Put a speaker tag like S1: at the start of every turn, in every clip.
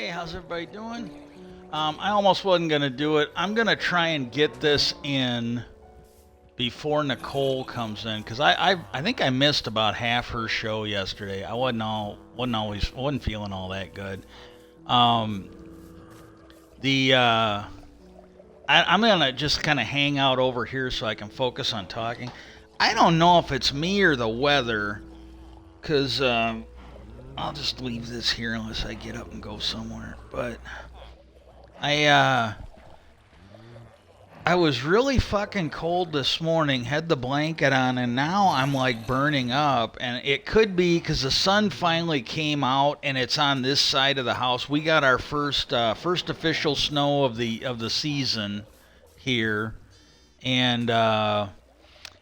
S1: how's everybody doing? I almost wasn't going to do it. I'm going to try and get this in before Nicole comes in because I think I missed about half her show yesterday. I wasn't feeling all that good. Um, I'm going to just kind of hang out over here so I can focus on talking. I don't know if it's me or the weather because I'll just leave this here unless I get up and go somewhere. But I I was really fucking cold this morning, had the blanket on, and now I'm like burning up. And it could be because the sun finally came out, and it's on this side of the house. We got our first official snow of the season here, and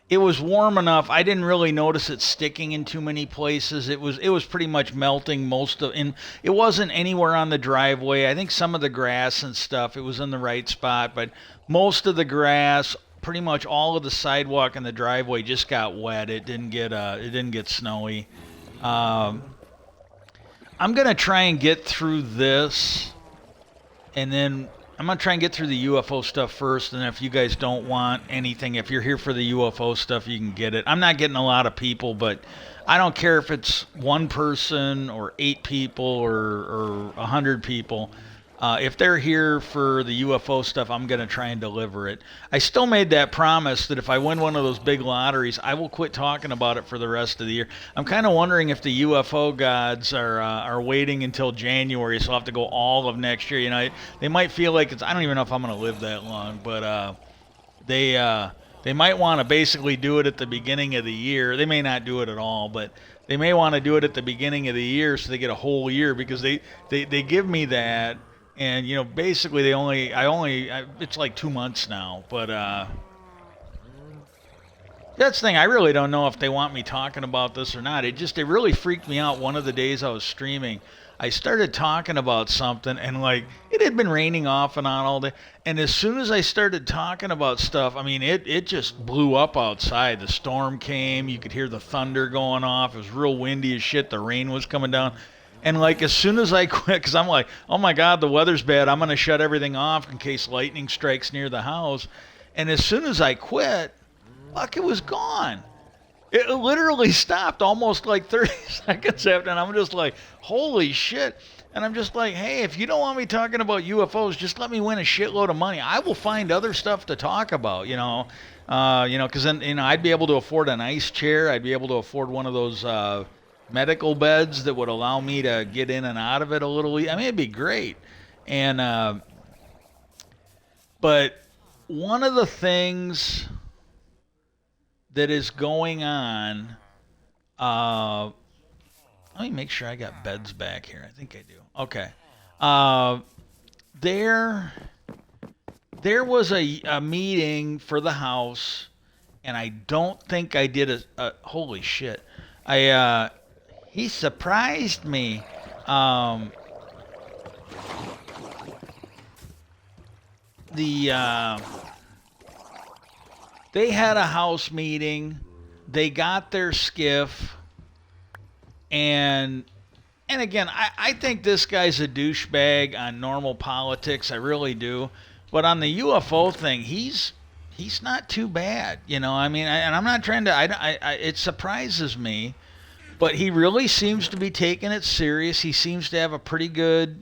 S1: it was warm enough. I didn't really notice it sticking in too many places. It was pretty much melting most of, and it wasn't anywhere on the driveway. I think some of the grass and stuff, it was in the right spot, but most of the grass, pretty much all of the sidewalk and the driveway just got wet. It didn't get snowy. Um, I'm gonna try and get through this, and then I'm going to try and get through the UFO stuff first, and if you guys don't want anything, if you're here for the UFO stuff, you can get it. I'm not getting a lot of people, but I don't care if it's one person or 8 people or 100 people. If they're here for the UFO stuff, I'm going to try and deliver it. I still made that promise that if I win one of those big lotteries, I will quit talking about it for the rest of the year. I'm kind of wondering if the UFO gods are waiting until January, so I'll have to go all of next year. They might feel like it's. I don't even know if I'm going to live that long, but they might want to basically do it at the beginning of the year. They may not do it at all, but they may want to do it at the beginning of the year so they get a whole year because they give me that. And basically it's like 2 months now, but that's the thing. I really don't know if they want me talking about this or not. It really freaked me out. One of the days I was streaming, I started talking about something, and like it had been raining off and on all day. And as soon as I started talking about stuff, I mean it just blew up outside. The storm came. You could hear the thunder going off. It was real windy as shit. The rain was coming down. And like as soon as I quit, because I'm like, oh my God, the weather's bad. I'm going to shut everything off in case lightning strikes near the house. And as soon as I quit, fuck, it was gone. It literally stopped almost like 30 seconds after. And I'm just like, holy shit. And I'm just like, hey, if you don't want me talking about UFOs, just let me win a shitload of money. I will find other stuff to talk about, because then, I'd be able to afford an ice chair. I'd be able to afford one of those, medical beds that would allow me to get in and out of it a little. I mean, it'd be great. And but one of the things that is going on, let me make sure I got beds back here. I think I do. Okay. There was a meeting for the house, and I don't think I did holy shit. He surprised me. They had a house meeting. They got their skiff, and again, I think this guy's a douchebag on normal politics. I really do. But on the UFO thing, he's not too bad. I mean, and I'm not trying to. It surprises me. But he really seems to be taking it serious. He seems to have a pretty good,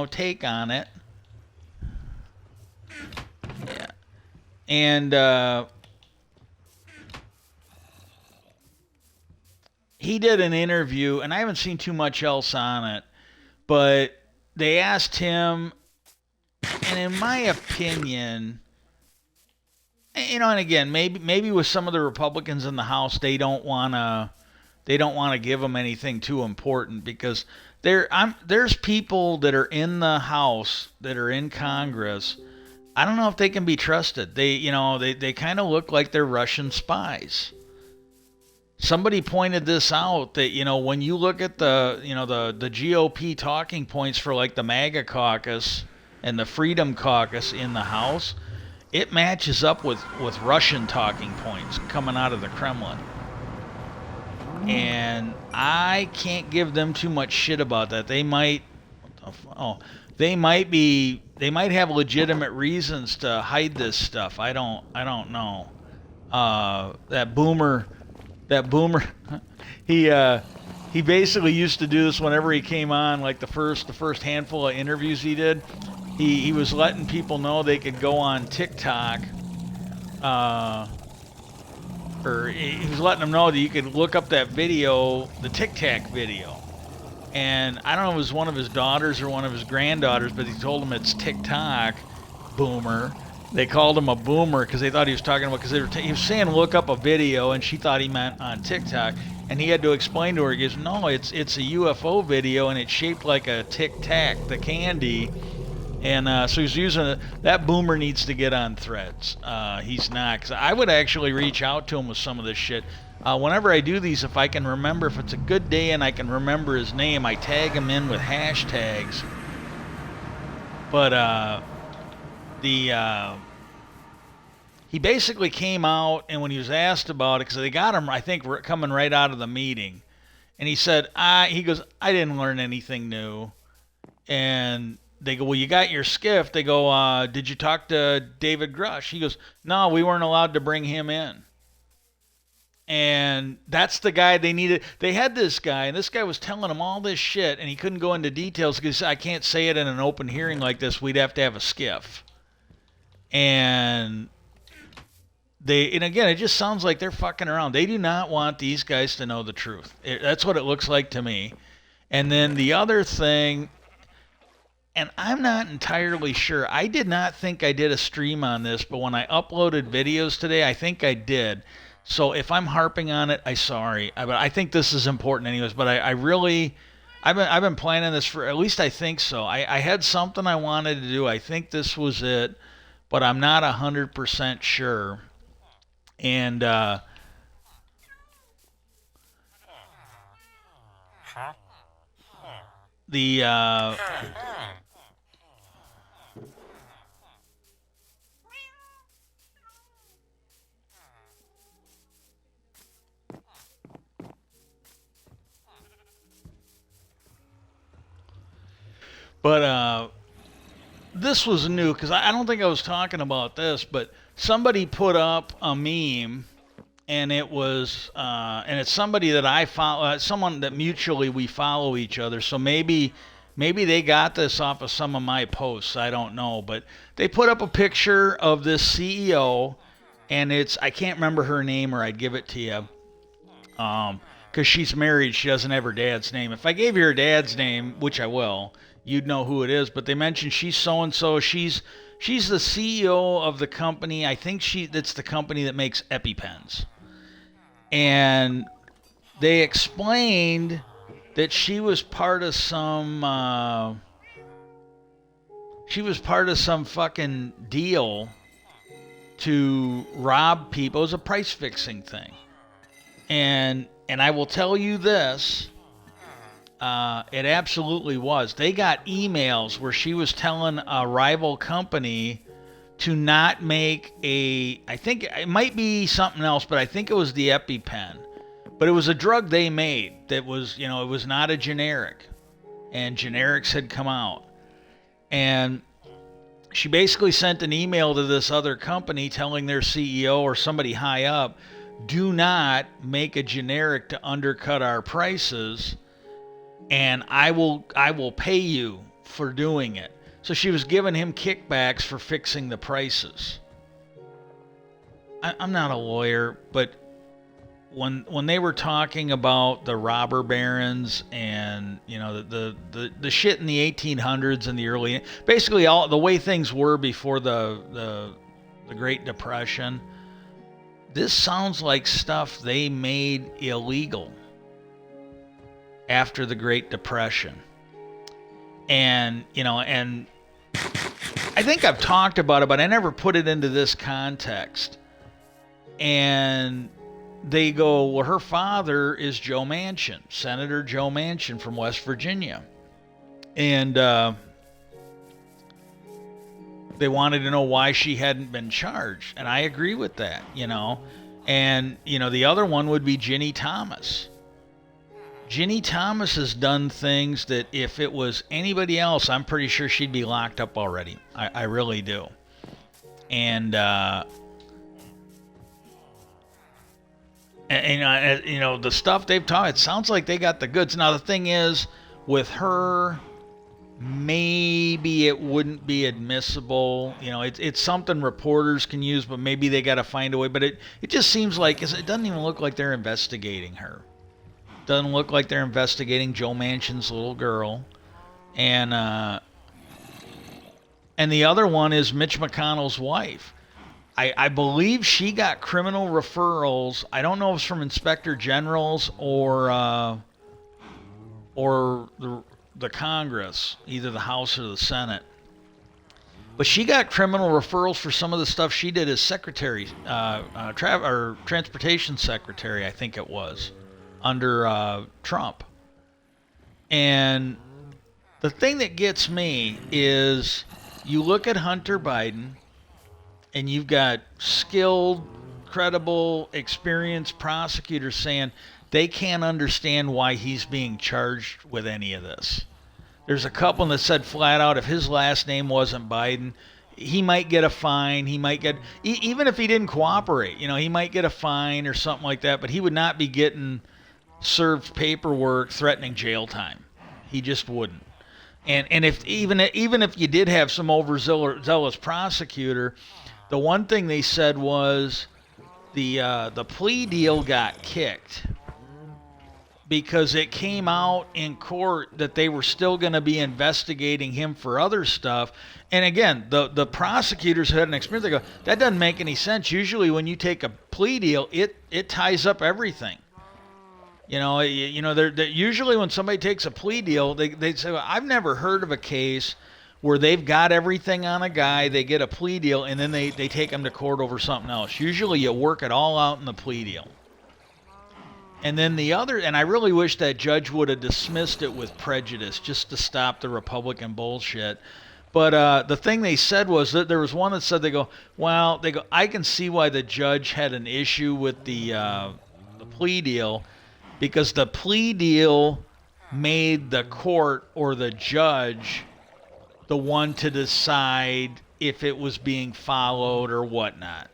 S1: take on it. Yeah. And he did an interview, and I haven't seen too much else on it, but they asked him, and in my opinion, and again, maybe with some of the Republicans in the House, they don't want to give them anything too important because there's people that are in the House, that are in Congress. I don't know if they can be trusted. They kind of look like they're Russian spies. Somebody pointed this out that when you look at the GOP talking points for like the MAGA caucus and the Freedom Caucus in the House, it matches up with Russian talking points coming out of the Kremlin. And I can't give them too much shit about that. They might. What Oh, they might have legitimate reasons to hide this stuff. I don't know. That boomer, he he basically used to do this whenever he came on, like the first handful of interviews he did. He was letting people know they could go on TikTok, or he was letting them know that you could look up that video, the Tic Tac video. And I don't know if it was one of his daughters or one of his granddaughters, but he told them it's TikTok, boomer. They called him a boomer because they thought he was talking about, because he was saying look up a video, and she thought he meant on TikTok. And he had to explain to her, he goes, no, it's a UFO video, and it's shaped like a Tic Tac, the candy. And so he's using it. That boomer needs to get on Threads. He's not. Cause I would actually reach out to him with some of this shit. Whenever I do these, if I can remember, if it's a good day and I can remember his name, I tag him in with hashtags. But he basically came out, and when he was asked about it, because they got him, I think, coming right out of the meeting, and he said, he goes, I didn't learn anything new. And they go, well, you got your skiff. They go, did you talk to David Grush? He goes, no, we weren't allowed to bring him in. And that's the guy they needed. They had this guy, and this guy was telling them all this shit, and he couldn't go into details because I can't say it in an open hearing like this. We'd have to have a skiff. And again, it just sounds like they're fucking around. They do not want these guys to know the truth. That's what it looks like to me. And then the other thing, and I'm not entirely sure. I did not think I did a stream on this, but when I uploaded videos today, I think I did. So if I'm harping on it, I'm sorry. But I think this is important anyways. But I've been planning this for, at least I think so. I had something I wanted to do. I think this was it, but I'm not 100% sure. And the But this was new because I don't think I was talking about this, but somebody put up a meme, and it was and it's somebody that I follow, someone that mutually we follow each other. So maybe they got this off of some of my posts. I don't know, but they put up a picture of this CEO, and I can't remember her name, or I'd give it to you. Because she's married, she doesn't have her dad's name. If I gave you her dad's name, which I will, you'd know who it is. But they mentioned she's so and so. She's the CEO of the company. I think that's the company that makes EpiPens. And they explained that she was part of some fucking deal to rob people. It was a price fixing thing. And I will tell you this, it absolutely was. They got emails where she was telling a rival company to not make I think it might be something else, but I think it was the EpiPen. But it was a drug they made that was, it was not a generic. And generics had come out. And she basically sent an email to this other company telling their CEO or somebody high up, do not make a generic to undercut our prices, and I will pay you for doing it. So she was giving him kickbacks for fixing the prices. I'm not a lawyer, but when they were talking about the robber barons and the shit in the 1800s and the early, basically all the way things were before the Great Depression, this sounds like stuff they made illegal after the Great Depression. And and I think I've talked about it, but I never put it into this context. And they go, well, her father is Joe Manchin, Senator Joe Manchin from West Virginia. And they wanted to know why she hadn't been charged. And I agree with that, And, the other one would be Ginny Thomas. Ginny Thomas has done things that if it was anybody else, I'm pretty sure she'd be locked up already. I really do. And, the stuff they've taught, it sounds like they got the goods. Now, the thing is, with her, maybe it wouldn't be admissible. It's something reporters can use, but maybe they got to find a way. But it just seems like it doesn't even look like they're investigating her. Doesn't look like they're investigating Joe Manchin's little girl. And the other one is Mitch McConnell's wife. I believe she got criminal referrals. I don't know if it's from inspector generals or the Congress, either the House or the Senate. But she got criminal referrals for some of the stuff she did as secretary, or transportation secretary, I think it was, under Trump. And the thing that gets me is you look at Hunter Biden, and you've got skilled, credible, experienced prosecutors saying they can't understand why he's being charged with any of this. There's a couple that said flat out if his last name wasn't Biden, he might get a fine. He might get, even if he didn't cooperate, he might get a fine or something like that, but he would not be getting served paperwork threatening jail time. He just wouldn't. And if even if you did have some overzealous prosecutor, the one thing they said was the plea deal got kicked because it came out in court that they were still going to be investigating him for other stuff. And again, the prosecutors who had an experience, they go, that doesn't make any sense. Usually when you take a plea deal, it ties up everything. Usually when somebody takes a plea deal, they say, well, I've never heard of a case where they've got everything on a guy, they get a plea deal, and then they take him to court over something else. Usually you work it all out in the plea deal. And then the other, and I really wish that judge would have dismissed it with prejudice just to stop the Republican bullshit. But the thing they said was that there was one that said, they go, I can see why the judge had an issue with the plea deal, because the plea deal made the court or the judge the one to decide if it was being followed or whatnot.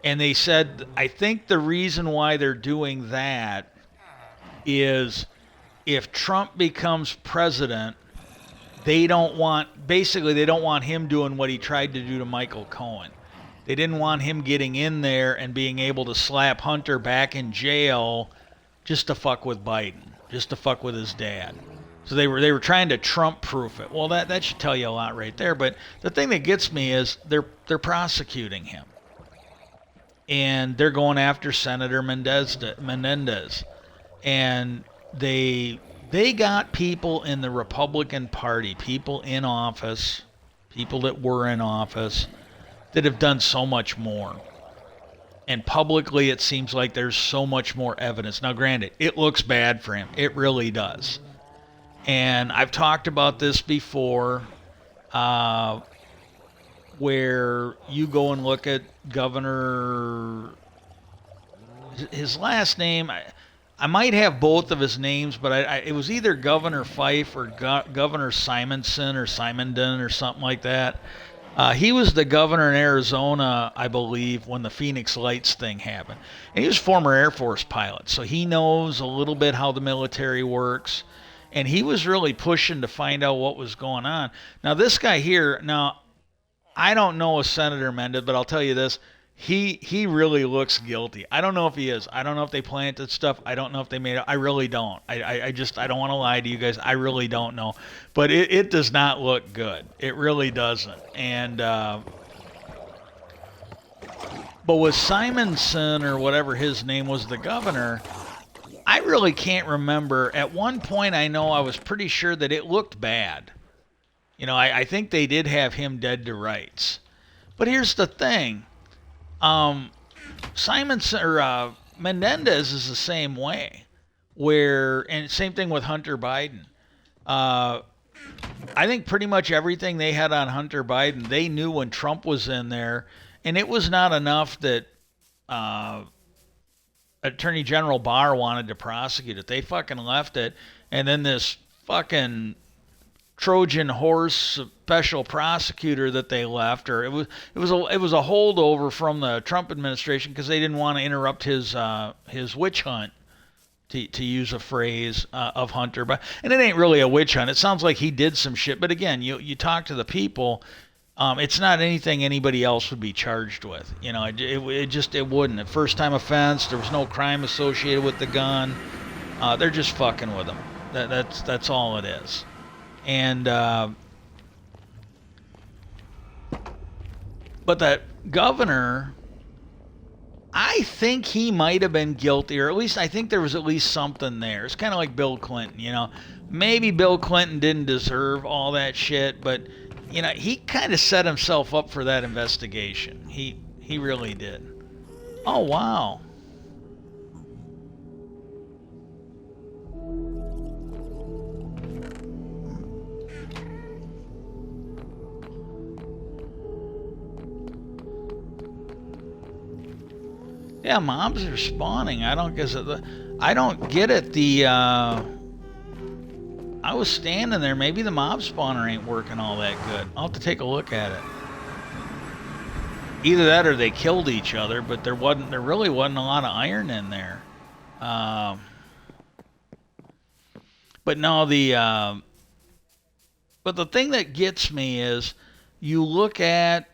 S1: And they said, I think the reason why they're doing that is if Trump becomes president, they don't want him doing what he tried to do to Michael Cohen. They didn't want him getting in there and being able to slap Hunter back in jail just to fuck with Biden, just to fuck with his dad. So they were trying to Trump-proof it. Well, that should tell you a lot right there. But the thing that gets me is they're prosecuting him, and they're going after Senator Menendez, and they got people in the Republican Party, people in office, people that were in office, that have done so much more. And publicly, it seems like there's so much more evidence. Now, granted, it looks bad for him. It really does. And I've talked about this before, where you go and look at Governor, his last name, I might have both of his names, but it was either Governor Fife or Governor Simonson or Simondon or something like that. He was the governor in Arizona, I believe, when the Phoenix Lights thing happened. And he was a former Air Force pilot, so he knows a little bit how the military works. And he was really pushing to find out what was going on. Now, this guy here, I don't know a Senator Menendez, but I'll tell you this. He really looks guilty. I don't know if he is. I don't know if they planted stuff. I don't know if they made it. I really don't. I don't want to lie to you guys. I really don't know. But it does not look good. It really doesn't. And but with Simonson or whatever his name was, the governor, I really can't remember. At one point, I know I was pretty sure that it looked bad. I think they did have him dead to rights. But here's the thing. Simonson or Menendez is the same way. And same thing with Hunter Biden. I think pretty much everything they had on Hunter Biden, they knew when Trump was in there, and it was not enough that Attorney General Barr wanted to prosecute it. They fucking left it, and then this fucking Trojan horse special prosecutor that they left, or it was a holdover from the Trump administration because they didn't want to interrupt his witch hunt, to use a phrase of Hunter. But and it ain't really a witch hunt. It sounds like he did some shit. But again, you talk to the people. It's not anything anybody else would be charged with. It wouldn't. A first time offense. There was no crime associated with the gun. They're just fucking with them. That's all it is. And but that governor, I think he might have been guilty, or at least I think there was at least something there. It's kind of like Bill Clinton. Maybe Bill Clinton didn't deserve all that shit, but he kind of set himself up for that investigation. He really did. Oh, wow. Yeah, mobs are spawning. I don't get it. I was standing there. Maybe the mob spawner ain't working all that good. I'll have to take a look at it. Either that or they killed each other, but there really wasn't a lot of iron in there. But no, but the thing that gets me is you look at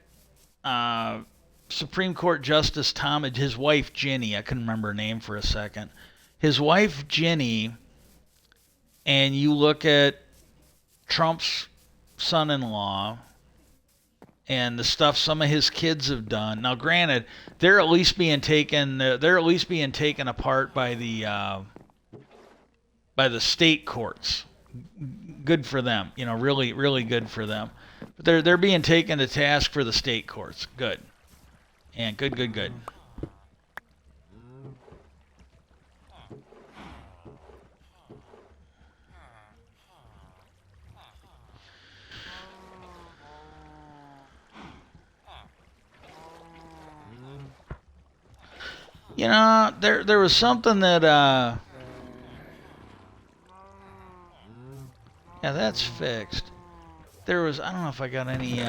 S1: Supreme Court Justice Thomas, his wife Ginny. I couldn't remember her name for a second. His wife Ginny. And you look at Trump's son-in-law and the stuff some of his kids have done. Now, granted, they're at least being taken apart by the state courts. Good for them, really, really good for them. But they're being taken to task for the state courts. Good, and good. There was something that yeah, that's fixed. I don't know if I got any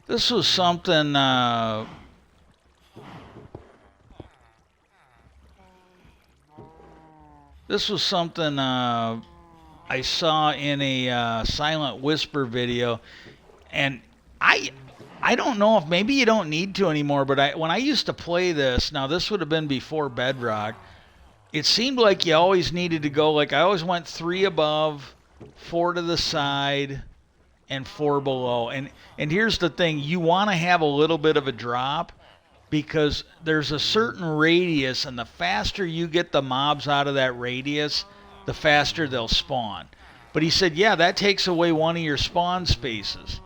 S1: this was something I saw in a Silent Whisper video, and I don't know if maybe you don't need to anymore, but when I used to play this, now this would have been before Bedrock, it seemed like you always needed to go, like I always went 3 above, 4 to the side, and 4 below. And here's the thing, you want to have a little bit of a drop because there's a certain radius, and the faster you get the mobs out of that radius, the faster they'll spawn. But he said, yeah, that takes away one of your spawn spaces.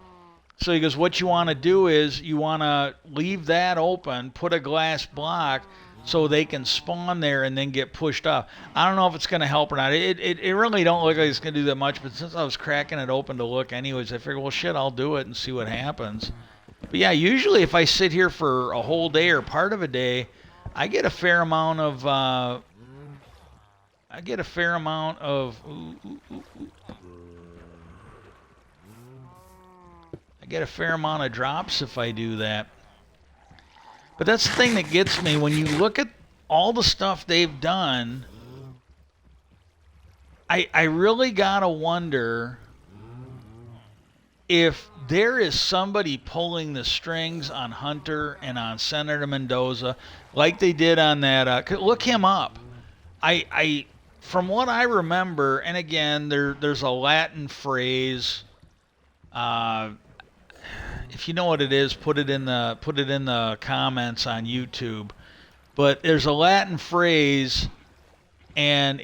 S1: So he goes, what you want to do is you want to leave that open, put a glass block so they can spawn there and then get pushed off. I don't know if it's going to help or not. It really don't look like it's going to do that much, but since I was cracking it open to look anyways, I figured, well, shit, I'll do it and see what happens. But yeah, usually if I sit here for a whole day or part of a day, I get a fair amount of drops if I do that. But that's the thing that gets me. When you look at all the stuff they've done, I really gotta wonder if there is somebody pulling the strings on Hunter and on Senator Mendoza like they did on that. Look him up. I from what I remember, and again, there's a Latin phrase. If you know what it is, put it in the comments on YouTube. but there's a Latin phrase, and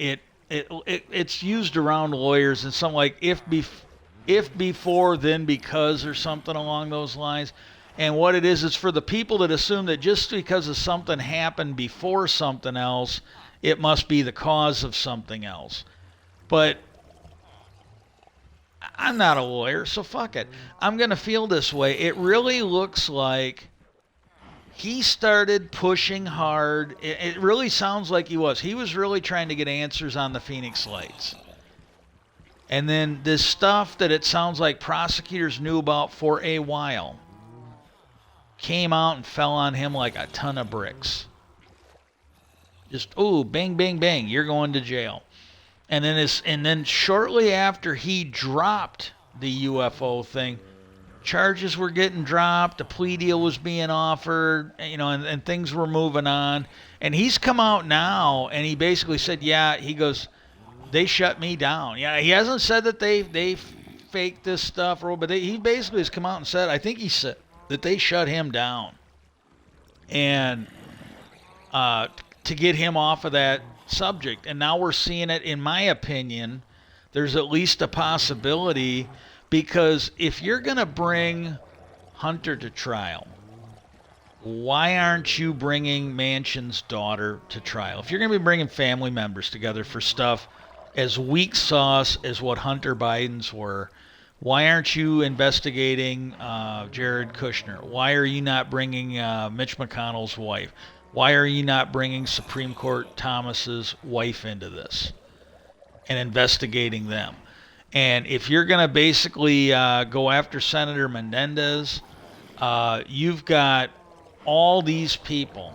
S1: it's used around lawyers and something like if before then because or something along those lines. And what it is, it's for the people that assume that just because of something happened before something else, it must be the cause of something else. But I'm not a lawyer, so fuck it. I'm going to feel this way. It really looks like he started pushing hard. It really sounds like he was. He was really trying to get answers on the Phoenix Lights. And then this stuff that it sounds like prosecutors knew about for a while came out and fell on him like a ton of bricks. Just, ooh, bang, bang, bang, you're going to jail. And then shortly after he dropped the UFO thing, charges were getting dropped, a plea deal was being offered, and things were moving on. And he's come out now and he basically said, yeah, he goes, they shut me down. Yeah, he hasn't said that they faked this stuff, but he basically has come out and said, I think he said that they shut him down. And to get him off of that subject. And now we're seeing it, in my opinion, there's at least a possibility, because if you're going to bring Hunter to trial, why aren't you bringing Manchin's daughter to trial? If you're going to be bringing family members together for stuff as weak sauce as what Hunter Biden's were, why aren't you investigating Jared Kushner? Why are you not bringing Mitch McConnell's wife? Why are you not bringing Supreme Court Thomas's wife into this and investigating them? And if you're going to basically go after Senator Menendez, you've got all these people.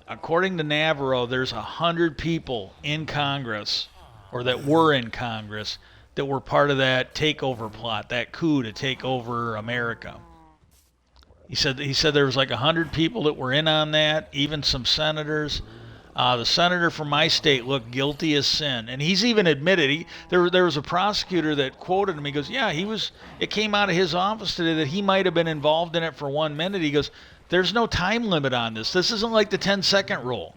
S1: According to Navarro, there's 100 people in Congress, or that were in Congress, that were part of that takeover plot, that coup to take over America. He said there was like 100 people that were in on that, even some senators. The senator from my state looked guilty as sin, and he's even admitted. There was a prosecutor that quoted him. He goes, "Yeah, he was. It came out of his office today that he might have been involved in it for 1 minute." He goes, "There's no time limit on this. This isn't like the 10-second rule.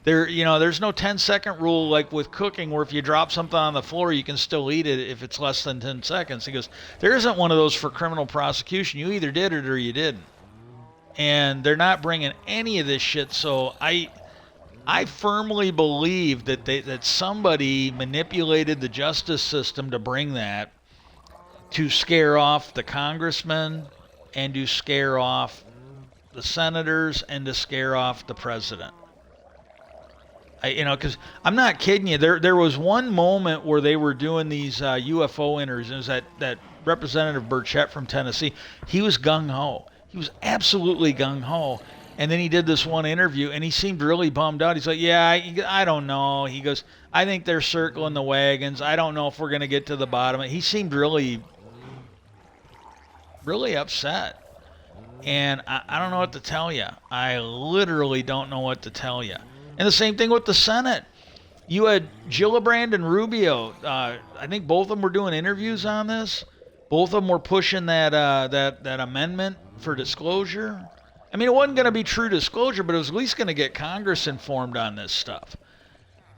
S1: There's no 10-second rule like with cooking, where if you drop something on the floor, you can still eat it if it's less than 10 seconds." He goes, "There isn't one of those for criminal prosecution. You either did it or you didn't." And they're not bringing any of this shit. So I firmly believe that somebody manipulated the justice system to bring that, to scare off the congressmen and to scare off the senators and to scare off the president. Because I'm not kidding you. There was one moment where they were doing these UFO interviews. And it was that Representative Burchett from Tennessee. He was gung-ho. He was absolutely gung-ho. And then he did this one interview, and he seemed really bummed out. He's like, yeah, I don't know. He goes, I think they're circling the wagons. I don't know if we're going to get to the bottom. He seemed really, really upset. And I don't know what to tell you. I literally don't know what to tell you. And the same thing with the Senate. You had Gillibrand and Rubio. I think both of them were doing interviews on this. Both of them were pushing that amendment for disclosure. I mean, it wasn't going to be true disclosure, but it was at least going to get Congress informed on this stuff.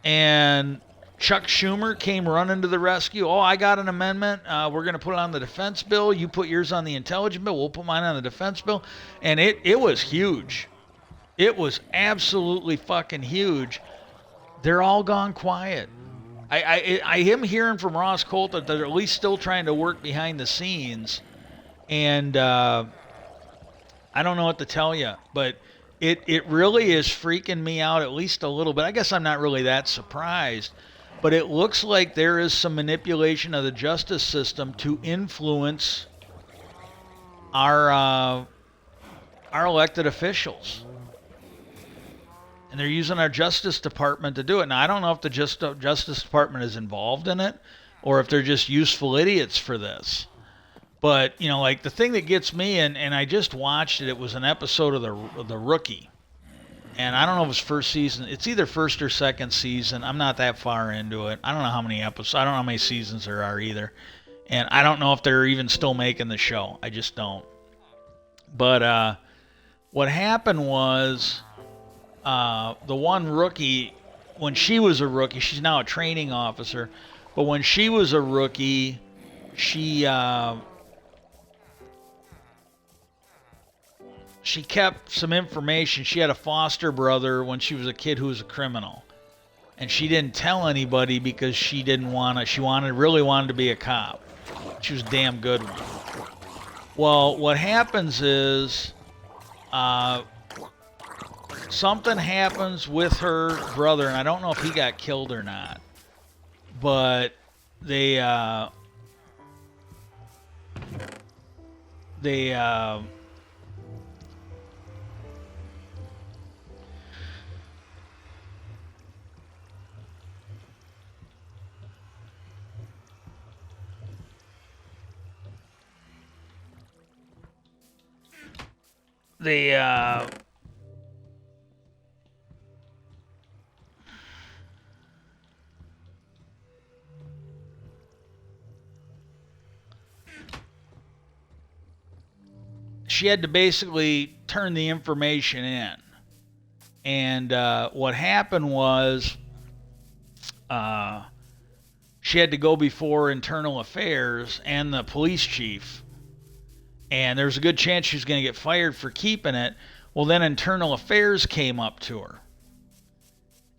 S1: And Chuck Schumer came running to the rescue. Oh, I got an amendment. We're going to put it on the defense bill. You put yours on the intelligence bill. We'll put mine on the defense bill. And it was huge. It was absolutely fucking huge. They're all gone quiet. I am hearing from Ross Colt that they're at least still trying to work behind the scenes. And I don't know what to tell you, but it really is freaking me out at least a little bit. I guess I'm not really that surprised, but it looks like there is some manipulation of the justice system to influence our elected officials. And they're using our Justice Department to do it. Now, I don't know if the Justice Department is involved in it or if they're just useful idiots for this. But, like the thing that gets me, and I just watched it, it was an episode of the Rookie. And I don't know if it's first season. It's either first or second season. I'm not that far into it. I don't know how many episodes. I don't know how many seasons there are either. And I don't know if they're even still making the show. I just don't. But what happened was The one rookie, when she was a rookie, she's now a training officer, but when she was a rookie, she kept some information. She had a foster brother when she was a kid who was a criminal, and she didn't tell anybody because she didn't want to. She really wanted to be a cop. She was a damn good one. Well, what happens is, something happens with her brother, and I don't know if he got killed or not, but they she had to basically turn the information in. And what happened was, she had to go before internal affairs and the police chief. And there was a good chance she was going to get fired for keeping it. Well, then internal affairs came up to her.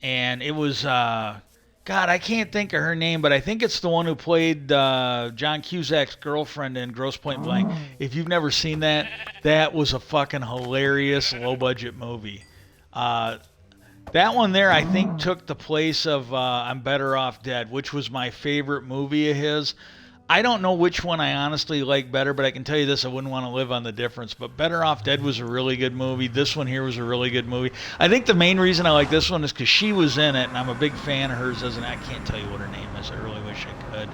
S1: And it was, God, I can't think of her name, but I think it's the one who played John Cusack's girlfriend in Grosse Pointe Blank. If you've never seen that, that was a fucking hilarious low-budget movie. That one there, I think, took the place of I'm Better Off Dead, which was my favorite movie of his. I don't know which one I honestly like better, but I can tell you this, I wouldn't want to live on the difference. But Better Off Dead was a really good movie. This one here was a really good movie. I think the main reason I like this one is because she was in it, and I'm a big fan of hers. I can't tell you what her name is. I really wish I could.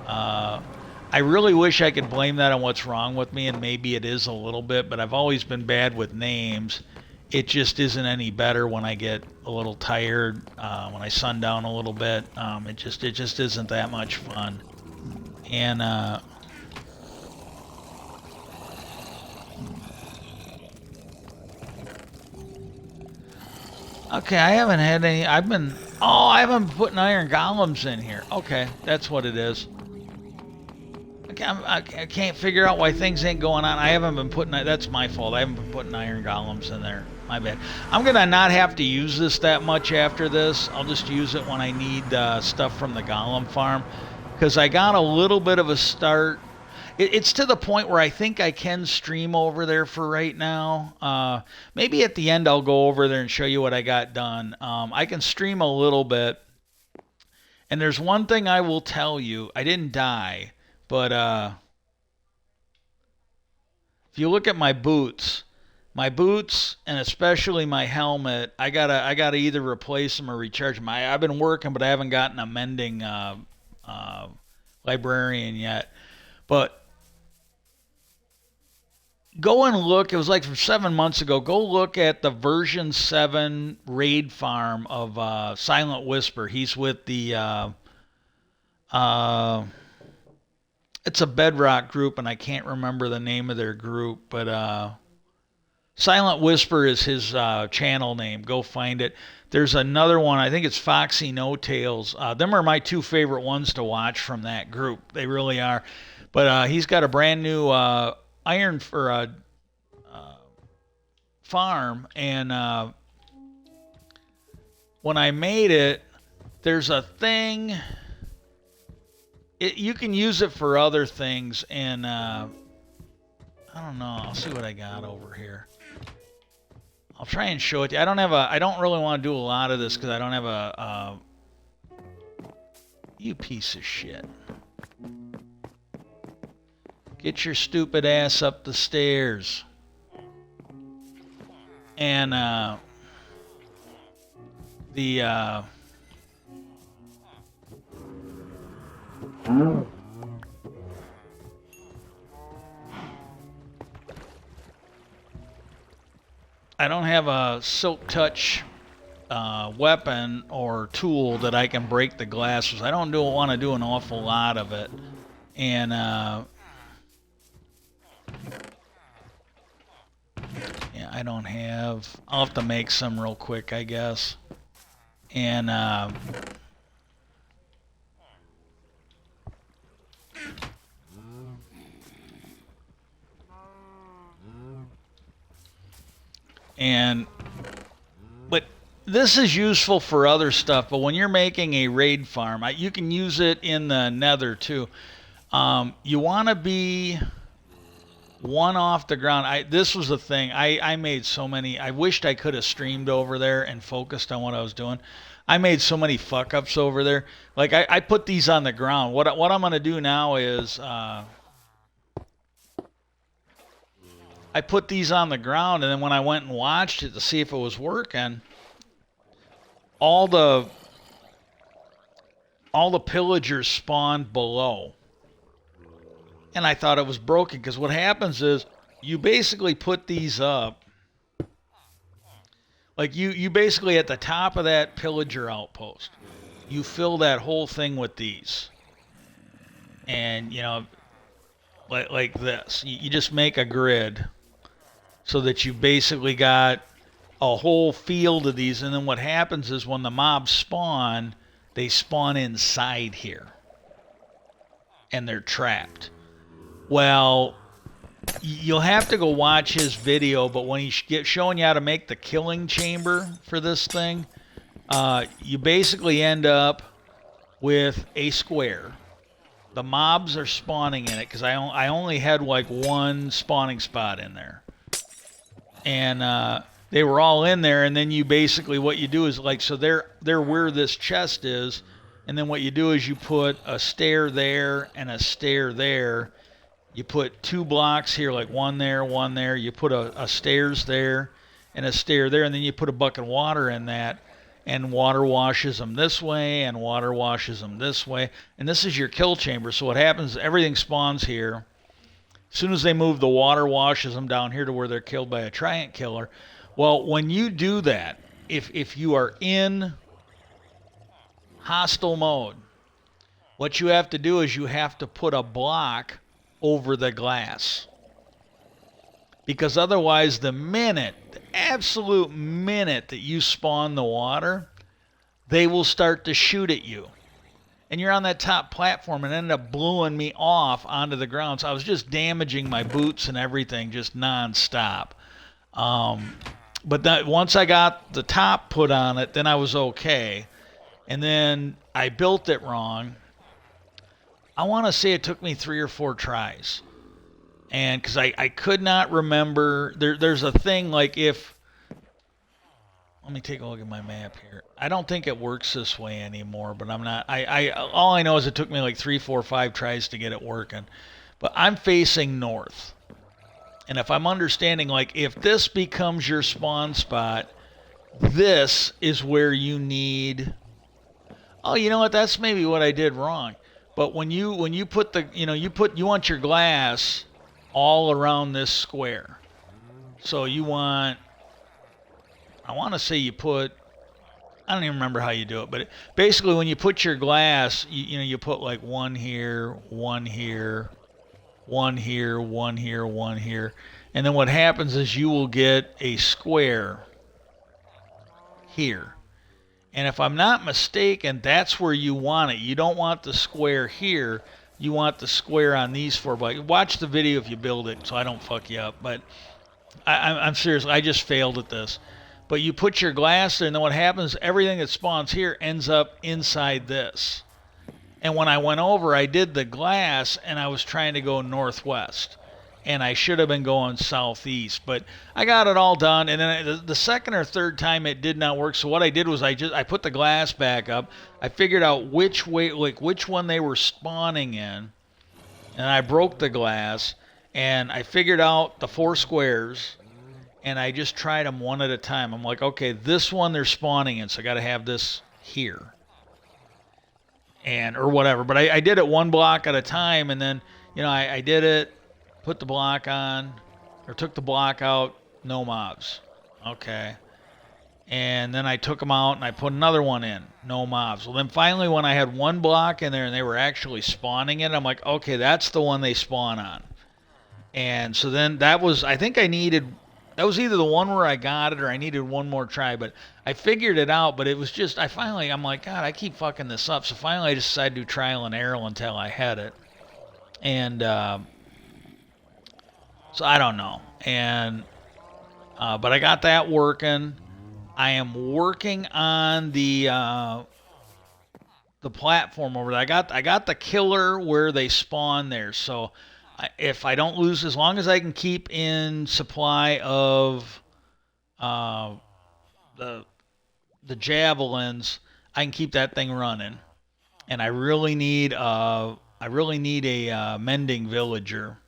S1: I really wish I could blame that on what's wrong with me, and maybe it is a little bit, but I've always been bad with names. It just isn't any better when I get a little tired, when I sundown a little bit. It just isn't that much fun. And okay, I haven't had any. I haven't been putting iron golems in here. Okay, that's what it is. I can't figure out why things ain't going on. I haven't been putting. That's my fault. I haven't been putting iron golems in there. My bad. I'm gonna not have to use this that much after this. I'll just use it when I need stuff from the golem farm. Because I got a little bit of a start. It's to the point where I think I can stream over there for right now. Maybe at the end I'll go over there and show you what I got done. I can stream a little bit. And there's one thing I will tell you. I didn't die. But if you look at my boots and especially my helmet, I gotta either replace them or recharge them. I've been working, but I haven't gotten a mending librarian yet. But go and look. It was like from 7 months ago. Go look at the version 7 raid farm of Silent Whisper. He's with the it's a Bedrock group, and I can't remember the name of their group, but Silent Whisper is his channel name. Go find it. There's another one. I think it's Foxy No Tails. Them are my two favorite ones to watch from that group. They really are. But he's got a brand new iron for farm, and when I made it, there's a thing. You can use it for other things, and I don't know. I'll see what I got over here. I'll try and show it to you. I don't really want to do a lot of this because I don't have a you piece of shit. Get your stupid ass up the stairs. And I don't have a silk touch weapon or tool that I can break the glass with. I don't want to do an awful lot of it. And yeah, I I don't have. I'll have to make some real quick, I guess. And but this is useful for other stuff. But when you're making a raid farm, you can use it in the Nether too. You want to be one off the ground. This was the thing. I made so many. I wished I could have streamed over there and focused on what I was doing. I made so many fuck ups over there. Like I put these on the ground. What I'm gonna do now is I put these on the ground, and then when I went and watched it to see if it was working, all the pillagers spawned below. And I thought it was broken, because what happens is you basically put these up. Like you basically at the top of that pillager outpost, you fill that whole thing with these. And, you know, like this. You just make a grid so that you basically got a whole field of these. And then what happens is when the mobs spawn, they spawn inside here. And they're trapped. Well, you'll have to go watch his video, but when he's showing you how to make the killing chamber for this thing, you basically end up with a square. The mobs are spawning in it, because I only had like one spawning spot in there. And they were all in there, and then you basically, what you do is like, so they're where this chest is, and then what you do is you put a stair there and a stair there. You put 2 blocks here, like one there. You put a stairs there and a stair there, and then you put a bucket of water in that, and water washes them this way, and water washes them this way. And this is your kill chamber. So what happens is everything spawns here. As soon as they move, the water washes them down here to where they're killed by a Triant killer. Well, when you do that, if you are in hostile mode, what you have to do is you have to put a block over the glass, because otherwise the absolute minute that you spawn the water, they will start to shoot at you, and you're on that top platform, and ended up blowing me off onto the ground. So I was just damaging my boots and everything just non-stop. But once I got the top put on it, then I was okay. And then I built it wrong. I want to say it took me 3 or 4 tries. And because I could not remember, there's a thing like if, let me take a look at my map here. I don't think it works this way anymore, but I'm not, all I know is it took me like 3, 4, 5 tries to get it working. But I'm facing north. And if I'm understanding, like if this becomes your spawn spot, this is where you need, oh, you know what, that's maybe what I did wrong. But when you put the, you want your glass all around this square. So you want, I want to say you put, I don't even remember how you do it, but basically when you put your glass, you put like one here, one here, one here, one here, one here. And then what happens is you will get a square here. And if I'm not mistaken, that's where you want it. You don't want the square here. You want the square on these 4 blocks. Watch the video if you build it so I don't fuck you up. But I'm serious. I just failed at this. But you put your glass there, and then what happens, everything that spawns here ends up inside this. And when I went over, I did the glass, and I was trying to go northwest. And I should have been going southeast, but I got it all done. And then the second or third time it did not work. So what I did was I put the glass back up. I figured out which way, like which one they were spawning in, and I broke the glass. And I figured out the 4 squares, and I just tried them one at a time. I'm like, okay, this one they're spawning in, so I got to have this here, and or whatever. But I did it 1 block at a time, and then I did it. Put the block on, or took the block out, no mobs. Okay. And then I took them out and I put another one in, no mobs. Well, then finally when I had 1 block in there and they were actually spawning it, I'm like, okay, that's the one they spawn on. And so then that was, I think I needed That was either the one where I got it or I needed one more try, but I figured it out. But it was just, I'm like, God, I keep fucking this up. So finally I just decided to do trial and error until I had it. And so I don't know. And but I got that working. I am working on the platform over there. I got the killer where they spawn there. So if I don't lose, as long as I can keep in supply of the javelins, I can keep that thing running. And I really need a mending villager,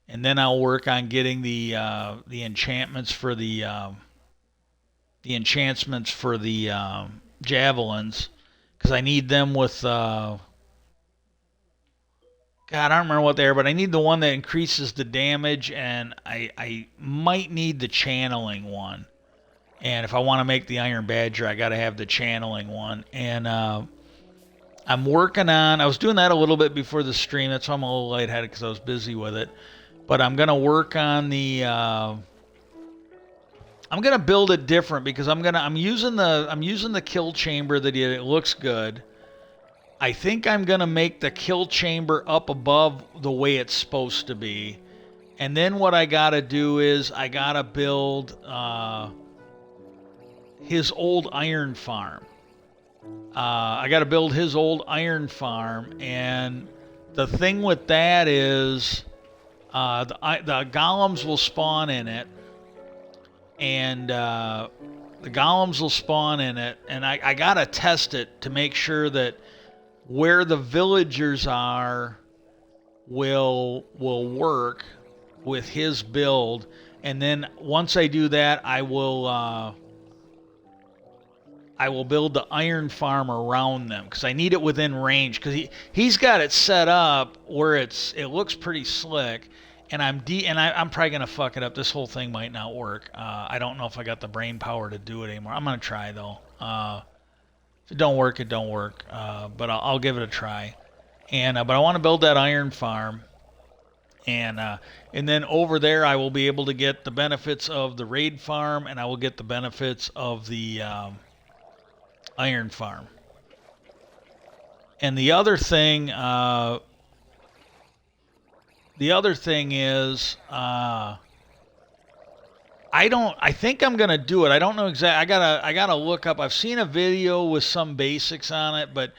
S1: and then I'll work on getting the enchantments for the javelins, because I need them with God, I don't remember what they are, but I need the one that increases the damage, and I might need the channeling one. And if I want to make the Iron Badger, I got to have the channeling one. And I'm working on. I was doing that a little bit before the stream. That's why I'm a little lightheaded, because I was busy with it. But I'm gonna work on the. I'm gonna build it different, because I'm using the kill chamber that it looks good. I think I'm going to make the kill chamber up above the way it's supposed to be. And then what I got to do is I got to build his old iron farm. I got to build his old iron farm. And the thing with that is the golems will spawn in it. And the golems will spawn in it. And I got to test it to make sure that where the villagers are will work with his build. And then once I do that, I will build the iron farm around them, because I need it within range, because he's got it set up where it looks pretty slick. And I'm probably gonna fuck it up. This whole thing might not work. I don't know if I got the brain power to do it anymore. I'm gonna try though. If it don't work, it don't work. But I'll give it a try. And but I want to build that iron farm, and then over there I will be able to get the benefits of the raid farm, and I will get the benefits of the iron farm. And the other thing is. I think I'm gonna do it. I don't know exactly. I gotta look up. I've seen a video with some basics on it, but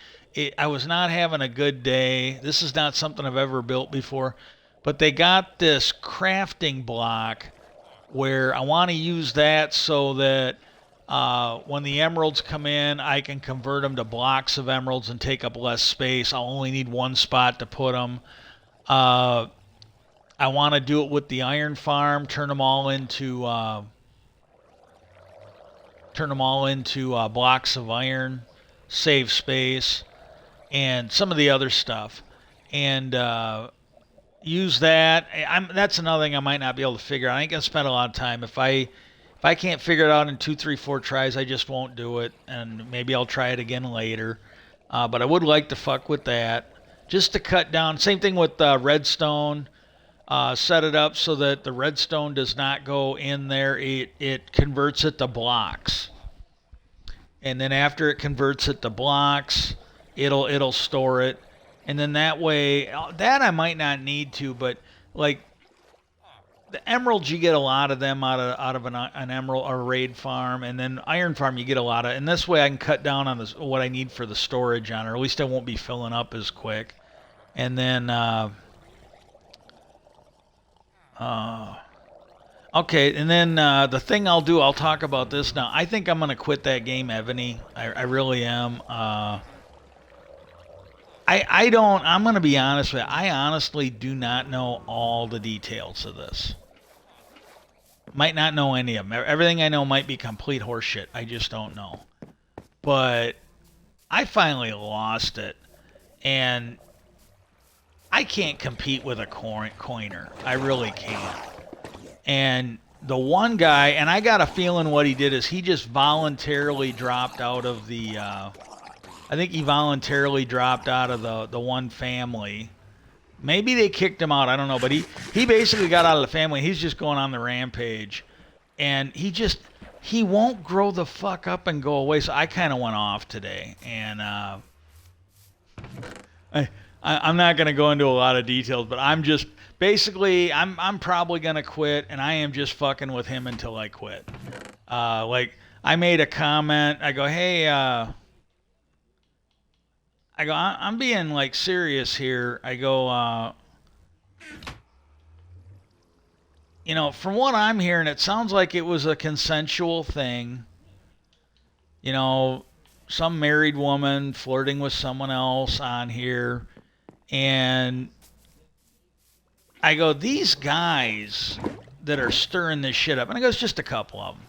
S1: I was not having a good day. This is not something I've ever built before. But they got this crafting block where I want to use that so that when the emeralds come in, I can convert them to blocks of emeralds and take up less space. I'll only need one spot to put them. I want to do it with the iron farm, turn them all into blocks of iron, save space, and some of the other stuff, and use that. That's another thing I might not be able to figure out. I ain't gonna spend a lot of time. If I can't figure it out in 2, 3, 4 tries, I just won't do it, and maybe I'll try it again later. But I would like to fuck with that, just to cut down. Same thing with redstone. Set it up so that the redstone does not go in there. It converts it to blocks, and then after it converts it to blocks, it'll store it, and then that way, that I might not need to, but like the emeralds, you get a lot of them out of an emerald or raid farm, and then iron farm you get a lot of, and this way I can cut down on what I need for the storage on it, or at least I won't be filling up as quick, and then. Okay, and then the thing I'll do, I'll talk about this now. I think I'm going to quit that game, Ebony. I really am. I'm going to be honest with you. I honestly do not know all the details of this. Might not know any of them. Everything I know might be complete horseshit. I just don't know. But I finally lost it. And I can't compete with a coiner. I really can't. And the one guy, and I got a feeling what he did is he just voluntarily dropped out of the, I think he voluntarily dropped out of the one family. Maybe they kicked him out, I don't know. But he basically got out of the family. He's just going on the rampage. and he won't grow the fuck up and go away. So I kind of went off today, and I'm not going to go into a lot of details, but I'm just basically I'm probably going to quit, and I am just fucking with him until I quit. Like I made a comment. I go, hey, I'm being like serious here. I go, from what I'm hearing, it sounds like it was a consensual thing. You know, some married woman flirting with someone else on here. And I go, these guys that are stirring this shit up, and I go, it's just a couple of them.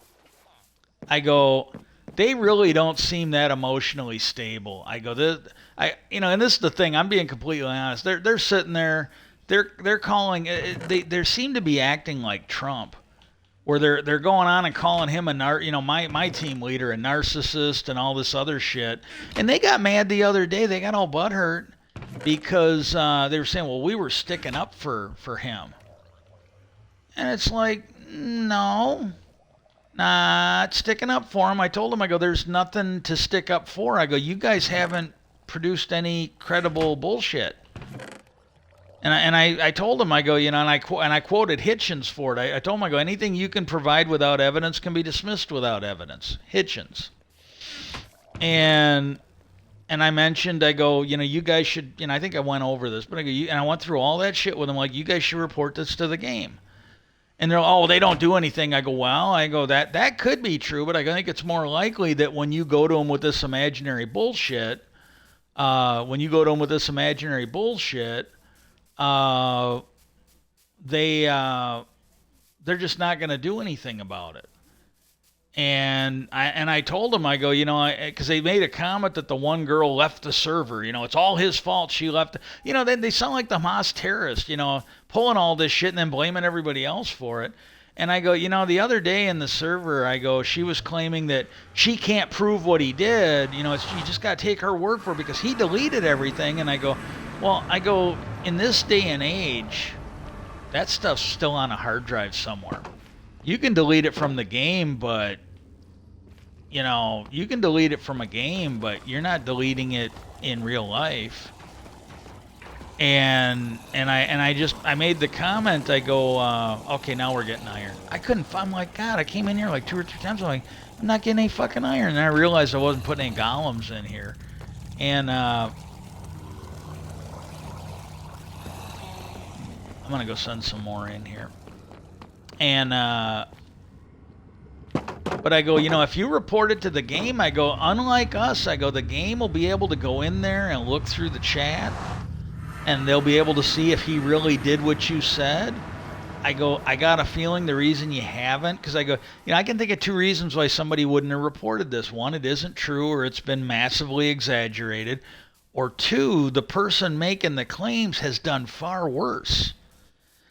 S1: I go, they really don't seem that emotionally stable. I go, and this is the thing. I'm being completely honest. They're sitting there. They're calling. They seem to be acting like Trump, where they're going on and calling him my team leader a narcissist and all this other shit. And they got mad the other day. They got all butthurt because they were saying, well, we were sticking up for him. And it's like, no, not sticking up for him. I told him, I go, there's nothing to stick up for. I go, you guys haven't produced any credible bullshit. And I told him, I go, and I quoted Hitchens for it. I told him, I go, anything you can provide without evidence can be dismissed without evidence. Hitchens. And I mentioned, I go, you guys should, I think I went over this, but I go, and I went through all that shit with him, like, you guys should report this to the game. And they're, oh, they don't do anything. I go, well, that could be true, but I think it's more likely that when you go to them with this imaginary bullshit, they're just not going to do anything about it. And I told him, I go, because they made a comment that the one girl left the server. It's all his fault. She left. They sound like the Hamas terrorists, pulling all this shit and then blaming everybody else for it. And I go, the other day in the server, I go, she was claiming that she can't prove what he did. You just got to take her word for it because he deleted everything. And I go, well, in this day and age, that stuff's still on a hard drive somewhere. You can delete it from the game, but you can delete it from a game, but you're not deleting it in real life. And I made the comment. I go, okay, now we're getting iron. I'm like, God, I came in here like 2 or 3 times. I'm like, I'm not getting any fucking iron. And I realized I wasn't putting any golems in here. And I'm gonna go send some more in here. And but I go, if you report it to the game, I go, unlike us, I go, the game will be able to go in there and look through the chat, and they'll be able to see if he really did what you said. I go, I got a feeling the reason you haven't, because I go, I can think of 2 reasons why somebody wouldn't have reported this. 1, it isn't true, or it's been massively exaggerated. Or 2, the person making the claims has done far worse.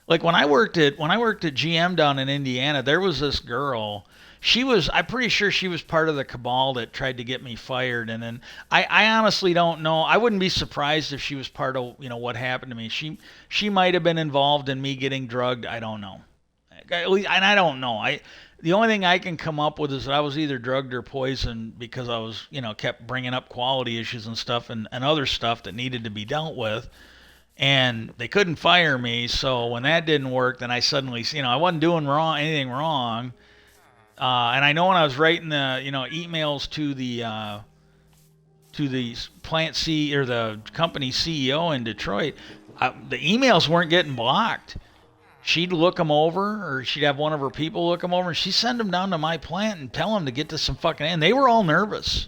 S1: Like when I worked at GM down in Indiana, there was this girl. I'm pretty sure she was part of the cabal that tried to get me fired. And then I honestly don't know. I wouldn't be surprised if she was part of, what happened to me. She might have been involved in me getting drugged. I don't know. And I don't know. The only thing I can come up with is that I was either drugged or poisoned because I was, kept bringing up quality issues and stuff and other stuff that needed to be dealt with. And they couldn't fire me. So when that didn't work, then I suddenly, I wasn't doing anything wrong. And I know when I was writing the, emails to the plant C or the company CEO in Detroit, the emails weren't getting blocked. She'd look them over, or she'd have one of her people look them over, and she'd send them down to my plant and tell them to get to some fucking. And they were all nervous.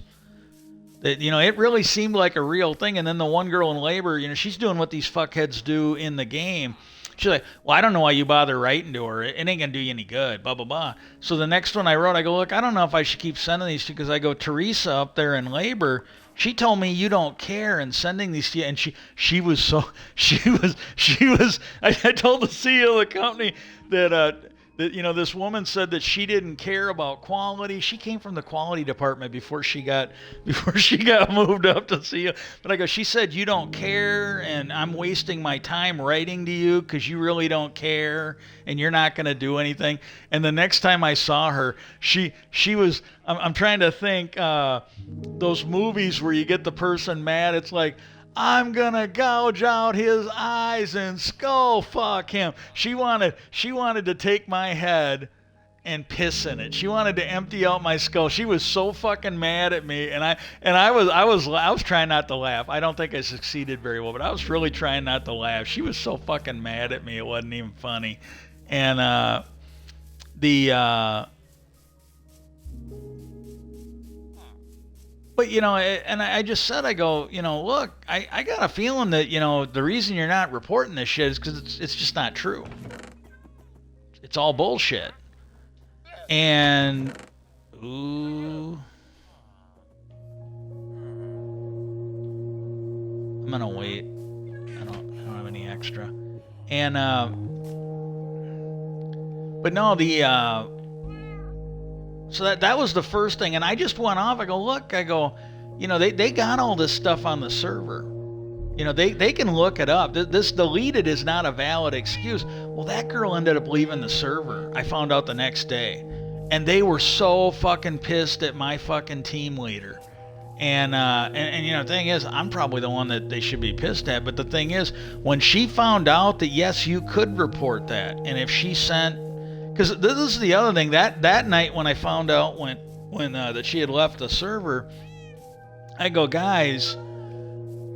S1: That it really seemed like a real thing. And then the one girl in labor, she's doing what these fuckheads do in the game. She's like, well, I don't know why you bother writing to her. It ain't going to do you any good, blah, blah, blah. So the next one I wrote, I go, look, I don't know if I should keep sending these to you because I go, Teresa up there in labor, she told me you don't care and sending these to you. And she was, I told the CEO of the company that that, this woman said that she didn't care about quality. She came from the quality department before she got moved up to see you. But I go, she said you don't care, and I'm wasting my time writing to you because you really don't care, and you're not going to do anything. And the next time I saw her, she was. I'm trying to think. Those movies where you get the person mad. It's like, I'm gonna gouge out his eyes and skull fuck him. She wanted to take my head and piss in it. She wanted to empty out my skull. She was so fucking mad at me, and I was trying not to laugh. I don't think I succeeded very well, but I was really trying not to laugh. She was so fucking mad at me, it wasn't even funny. And But, and I just said, I go, look, I got a feeling that, the reason you're not reporting this shit is because it's just not true. It's all bullshit. And, ooh. I'm going to wait. I don't have any extra. And, but no, so that was the first thing, and I just went off. I go, look, they got all this stuff on the server. They can look it up. This deleted is not a valid excuse. Well, that girl ended up leaving the server. I found out the next day, and they were so fucking pissed at my fucking team leader. And the thing is, I'm probably the one that they should be pissed at. But the thing is, when she found out that yes, you could report that, and if she sent. Because this is the other thing. That night when I found out when that she had left the server, I go, guys,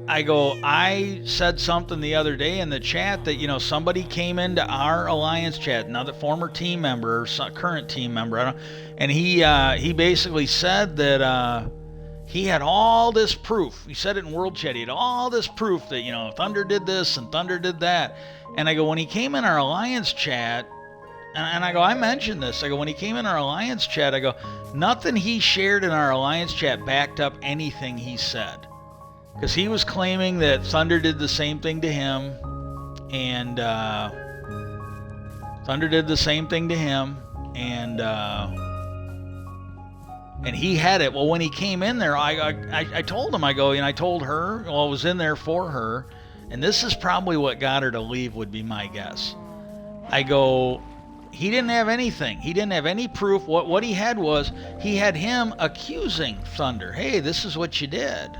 S1: I said something the other day in the chat that, somebody came into our alliance chat, another former team member or current team member, and he basically said that he had all this proof. He said it in World Chat. He had all this proof that, Thunder did this and Thunder did that. And I go, when he came in our alliance chat, and I go, I mentioned this. I go, when he came in our alliance chat, I go, nothing he shared in our alliance chat backed up anything he said. Because he was claiming that Thunder did the same thing to him. And Thunder did the same thing to him. And he had it. Well, when he came in there, I told him, I go, I told her, well, I was in there for her. And this is probably what got her to leave, would be my guess. I go, he didn't have anything. He didn't have any proof. What he had was, he had him accusing Thunder. Hey, this is what you did.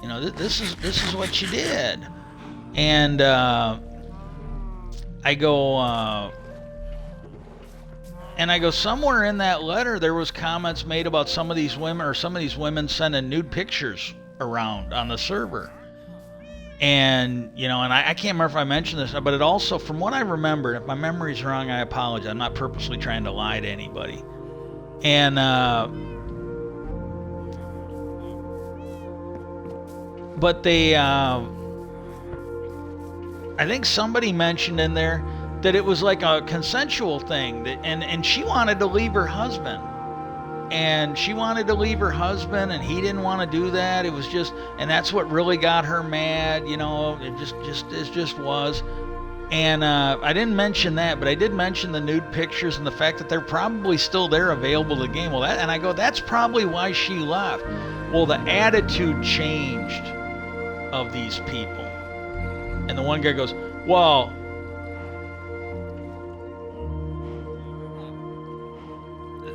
S1: This is what you did. And I go, somewhere in that letter there was comments made about some of these women sending nude pictures around on the server. And, and I can't remember if I mentioned this, but it also, from what I remember, if my memory's wrong, I apologize. I'm not purposely trying to lie to anybody. And, but they, I think somebody mentioned in there that it was like a consensual thing, and she wanted to leave her husband. And she wanted to leave her husband, and he didn't want to do that. It was just, and that's what really got her mad. It just was. And I didn't mention that, but I did mention the nude pictures and the fact that they're probably still there available to the game. Well, and I go, that's probably why she left. Well, the attitude changed of these people. And the one guy goes, well,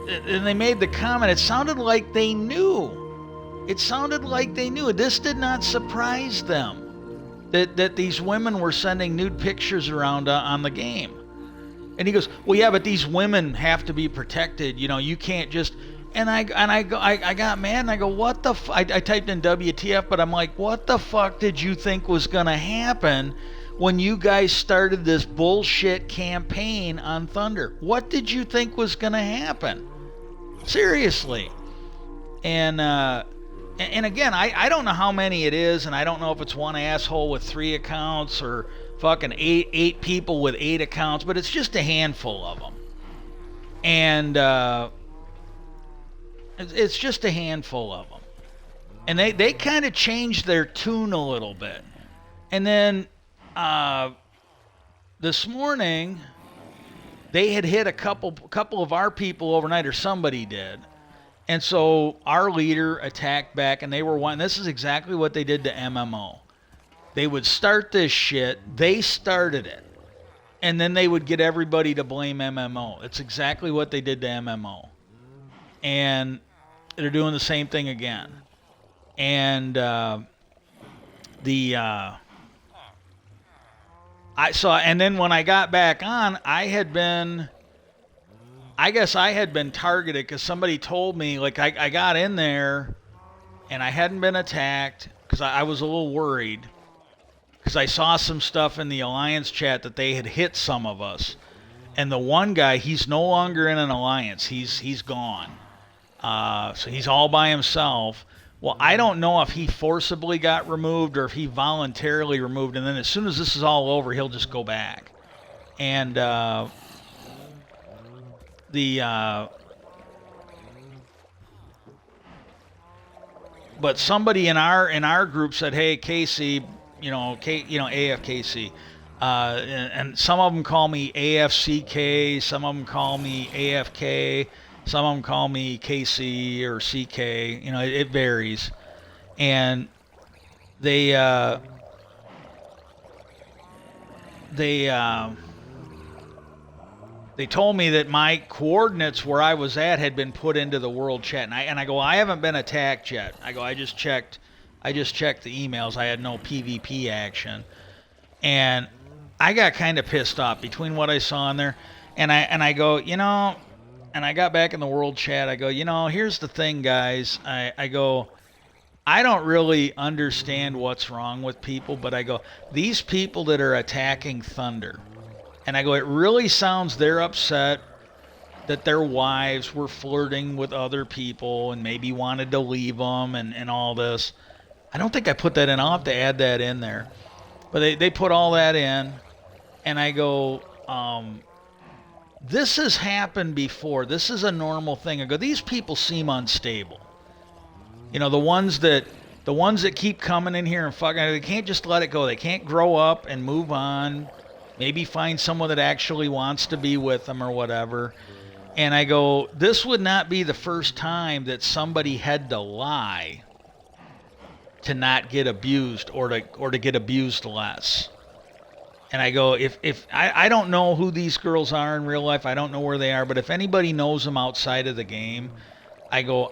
S1: and they made the comment, it sounded like they knew. This did not surprise them that these women were sending nude pictures around on the game. And he goes, well, yeah, but these women have to be protected. You can't just. And I got mad, and I go, what the I typed in WTF, but I'm like, what the fuck did you think was going to happen when you guys started this bullshit campaign on Thunder? What did you think was going to happen? Seriously. And again, I don't know how many it is, and I don't know if it's one asshole with 3 accounts or fucking eight people with 8 accounts, but it's just a handful of them. And it's just a handful of them. And they kind of changed their tune a little bit. And then this morning, they had hit a couple of our people overnight, or somebody did. And so our leader attacked back, and they were one. This is exactly what they did to MMO. They would start this shit. They started it. And then they would get everybody to blame MMO. It's exactly what they did to MMO. And they're doing the same thing again. And and then when I got back on, I guess I had been targeted because somebody told me, like, I got in there and I hadn't been attacked because I was a little worried because I saw some stuff in the Alliance chat that they had hit some of us. And the one guy, he's no longer in an Alliance. He's gone. So he's all by himself. Well, I don't know if he forcibly got removed or if he voluntarily removed, and then as soon as this is all over, he'll just go back. And but somebody in our group said, "Hey, Casey, AFKC," and some of them call me AFCK, some of them call me AFK. Some of them call me KC or CK. It varies. And they told me that my coordinates where I was at had been put into the world chat. And I go, I haven't been attacked yet. I go, I just checked the emails. I had no PvP action. And I got kind of pissed off between what I saw in there. And I go, and I got back in the world chat. I go, here's the thing, guys. I go, I don't really understand what's wrong with people, but I go, these people that are attacking Thunder, and I go, it really sounds they're upset that their wives were flirting with other people and maybe wanted to leave them and all this. I don't think I put that in. I'll have to add that in there. But they put all that in, and I go, this has happened before. This is a normal thing. I go, these people seem unstable. The ones that keep coming in here and fucking, they can't just let it go. They can't grow up and move on. Maybe find someone that actually wants to be with them or whatever. And I go, this would not be the first time that somebody had to lie to not get abused or to get abused less. And I go, if I don't know who these girls are in real life, I don't know where they are, but if anybody knows them outside of the game, I go,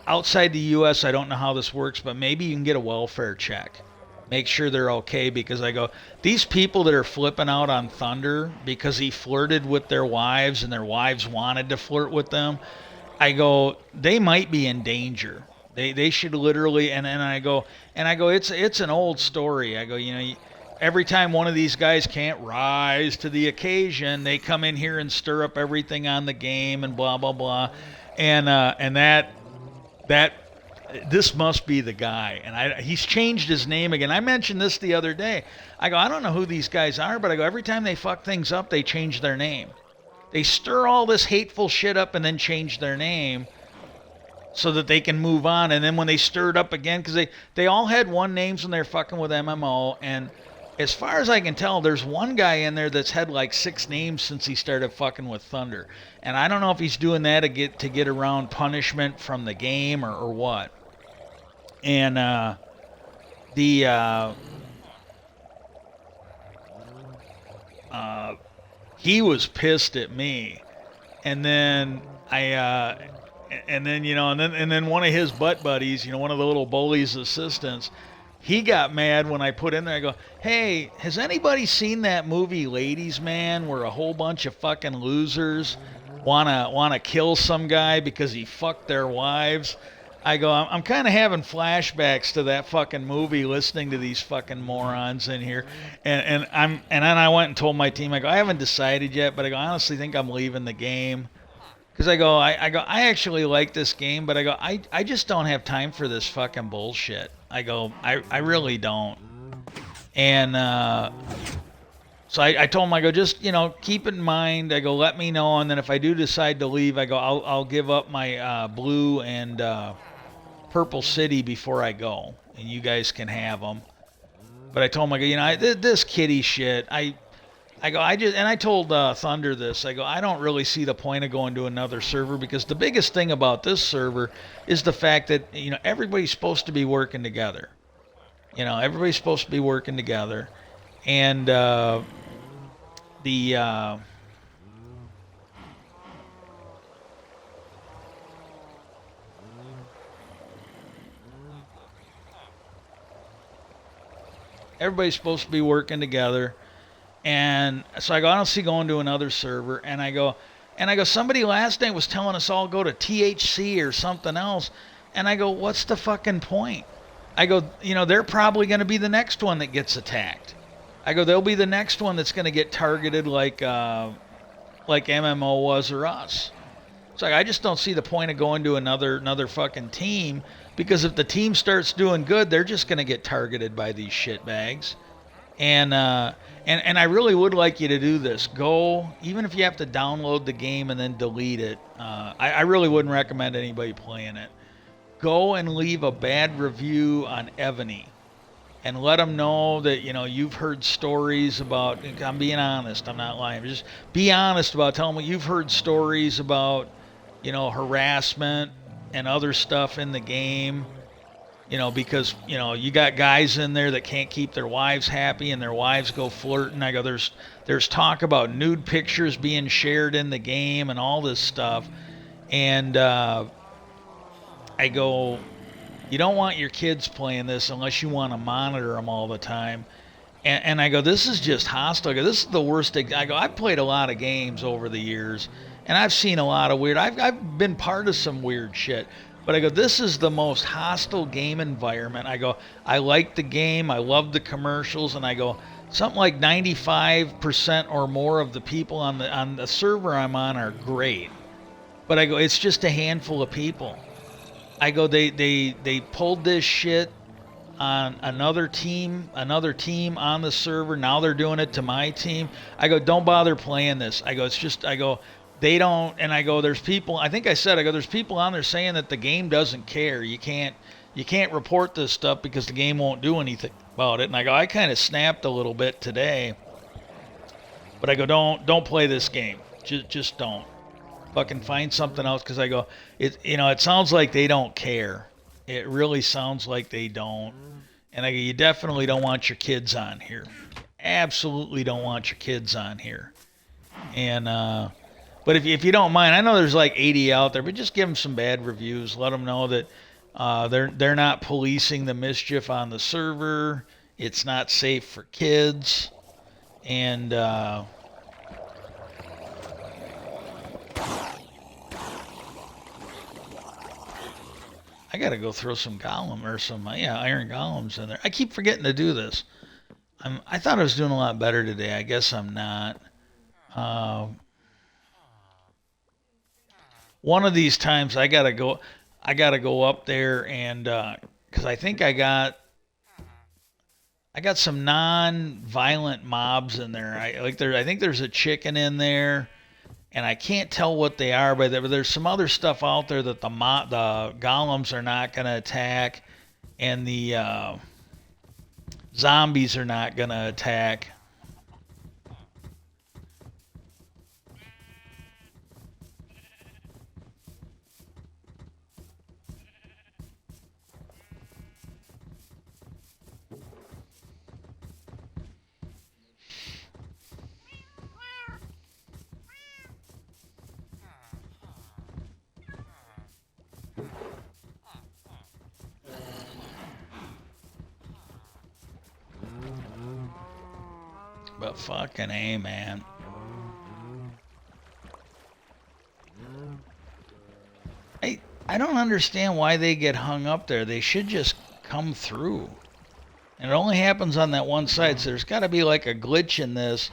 S1: outside the U.S., I don't know how this works, but maybe you can get a welfare check. Make sure they're okay, because I go, these people that are flipping out on Thunder because he flirted with their wives and their wives wanted to flirt with them, I go, they might be in danger. They should literally, and I go, it's an old story. I go, every time one of these guys can't rise to the occasion, they come in here and stir up everything on the game and blah blah blah, and that this must be the guy. And he's changed his name again. I mentioned this the other day. I go, I don't know who these guys are, but I go, every time they fuck things up, they change their name. They stir all this hateful shit up and then change their name so that they can move on. And then when they stir it up again, because they all had one names when they're fucking with MMO, and as far as I can tell, there's one guy in there that's had like 6 names since he started fucking with Thunder. And I don't know if he's doing that to get around punishment from the game or what. And he was pissed at me. And then and then one of his butt buddies, one of the little bully's assistants, he got mad when I put in there. I go, hey, has anybody seen that movie Ladies Man, where a whole bunch of fucking losers wanna kill some guy because he fucked their wives? I go, I'm kind of having flashbacks to that fucking movie, listening to these fucking morons in here, and then I went and told my team. I go, I haven't decided yet, but I go, I honestly think I'm leaving the game. Because I actually like this game, but I just don't have time for this fucking bullshit. I really don't. And so I told him, I go, just, keep it in mind. I go, let me know, and then if I do decide to leave, I go, I'll give up my blue and purple city before I go, and you guys can have them. But I told him, I go, this kitty shit, I told Thunder this. I go, I don't really see the point of going to another server because the biggest thing about this server is the fact that everybody's supposed to be working together. Everybody's supposed to be working together, and the everybody's supposed to be working together. And so I go, I don't see going to another server. And I go, somebody last night was telling us all go to THC or something else. And I go, what's the fucking point? I go, they're probably going to be the next one that gets attacked. I go, they'll be the next one that's going to get targeted like MMO was or us. So I just don't see the point of going to another fucking team because if the team starts doing good, they're just going to get targeted by these shitbags. And I really would like you to do this. Go, even if you have to download the game and then delete it. I really wouldn't recommend anybody playing it. Go and leave a bad review on Evany, and let them know that you've heard stories about. I'm being honest. I'm not lying. Just be honest about telling them you've heard stories about, harassment and other stuff in the game. Because you got guys in there that can't keep their wives happy and their wives go flirting. I go, there's talk about nude pictures being shared in the game and all this stuff. And I go, you don't want your kids playing this unless you want to monitor them all the time. And I go, this is just hostile. I go, this is the worst. I go, I've played a lot of games over the years, and I've seen a lot of weird. I've been part of some weird shit. But I go, this is the most hostile game environment. I go, I like the game. I love the commercials. And I go, something like 95% or more of the people on the server I'm on are great. But I go, it's just a handful of people. I go, they pulled this shit on another team on the server. Now they're doing it to my team. I go, don't bother playing this. I go, it's just, I go, they don't, and I go, there's people, I think I said, I go, there's people on there saying that the game doesn't care. You can't report this stuff because the game won't do anything about it. And I go, I kind of snapped a little bit today. But I go, don't play this game. Just don't. Fucking find something else, because I go, it sounds like they don't care. It really sounds like they don't. And I go, you definitely don't want your kids on here. Absolutely don't want your kids on here. And but if you don't mind, I know there's like 80 out there, but just give them some bad reviews. Let them know that they're not policing the mischief on the server. It's not safe for kids. And I gotta go throw some golem or some iron golems in there. I keep forgetting to do this. I thought I was doing a lot better today. I guess I'm not. One of these times I gotta go up there and because I think I got some non-violent mobs in there. I think there's a chicken in there, and I can't tell what they are, but there's some other stuff out there that the golems are not gonna attack, and the zombies are not gonna attack. But fucking A, man. I don't understand why they get hung up there. They should just come through. And it only happens on that one side, so there's got to be like a glitch in this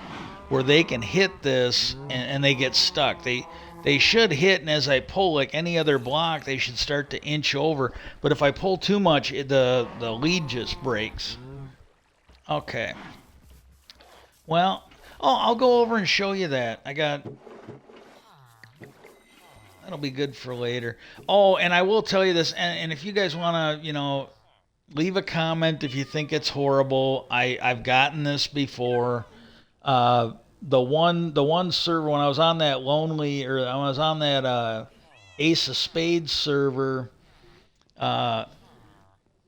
S1: where they can hit this and they get stuck. They should hit, and as I pull like any other block, they should start to inch over. But if I pull too much, the lead just breaks. Okay. Well, I'll go over and show you that. That'll be good for later. Oh, and I will tell you this, and if you guys want to, leave a comment if you think it's horrible. I've gotten this before. the one server when I was on that lonely or when I was on that Ace of Spades server, uh,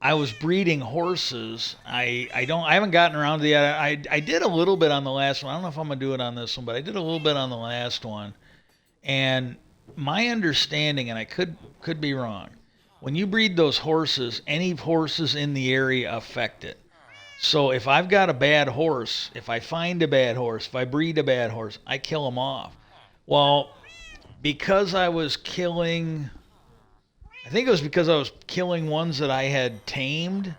S1: I was breeding horses. I haven't gotten around to it yet. I did a little bit on the last one. I don't know if I'm gonna do it on this one, but I did a little bit on the last one. And my understanding, and I could be wrong, when you breed those horses, any horses in the area affect it. So if I've got a bad horse, if I find a bad horse, if I breed a bad horse, I kill them off. Well, because I was killing, I think it was because I was killing ones that I had tamed.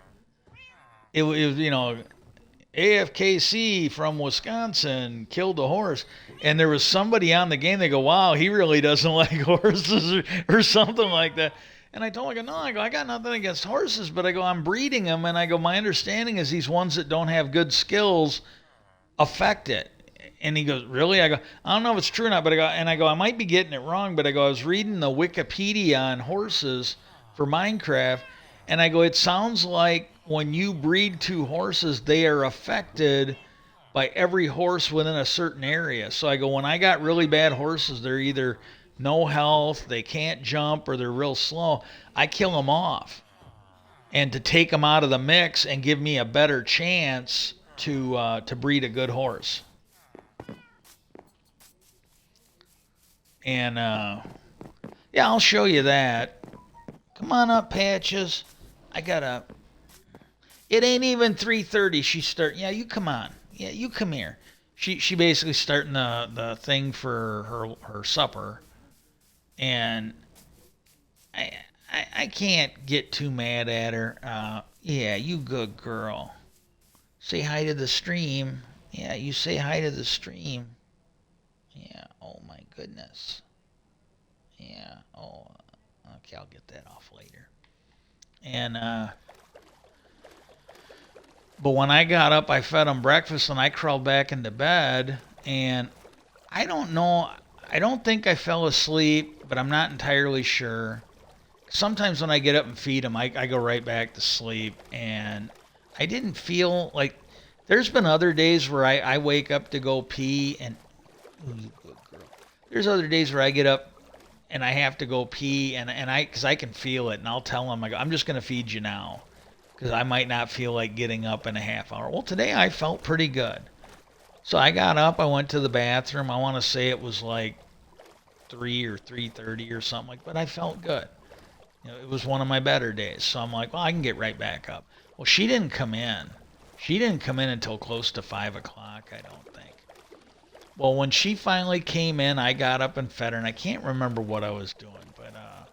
S1: It was, AFKC from Wisconsin killed a horse, and there was somebody on the game. They go, "Wow, he really doesn't like horses," or something like that. And I told him, "No, I got nothing against horses, but I go, I'm breeding them, and I go, my understanding is these ones that don't have good skills affect it." And he goes, "Really?" I go, "I don't know if it's true or not, but I might be getting it wrong, but I go, I was reading the Wikipedia on horses for Minecraft, and I go, it sounds like when you breed two horses, they are affected by every horse within a certain area. So I go, when I got really bad horses, they're either no health, they can't jump, or they're real slow. I kill them off, and to take them out of the mix and give me a better chance to breed a good horse." And yeah, I'll show you that. Come on up, Patches. I gotta. It ain't even 3:30. She start. Yeah, you come on. Yeah, you come here. She basically starting the thing for her supper, and I can't get too mad at her. Yeah, you good girl. Say hi to the stream. Yeah, you say hi to the stream. Yeah. Oh my goodness. Yeah. Oh. Okay, I'll get that off later. And but when I got up, I fed him breakfast and I crawled back into bed. And I don't know. I don't think I fell asleep, but I'm not entirely sure. Sometimes when I get up and feed him, I go right back to sleep. And I didn't feel like. There's been other days where I wake up to go pee and. Ooh, you good girl. There's other days where I get up and I have to go pee because I can feel it, and I'll tell him, I go, I'm just gonna feed you now because I might not feel like getting up in a half hour. Well, today I felt pretty good, so I got up, I went to the bathroom. I want to say it was like 3 or 3:30 or something but I felt good. It was one of my better days, so I'm like, well, I can get right back up. Well, she didn't come in. She didn't come in until close to 5 o'clock, I don't think. Well, when she finally came in, I got up and fed her, and I can't remember what I was doing, but I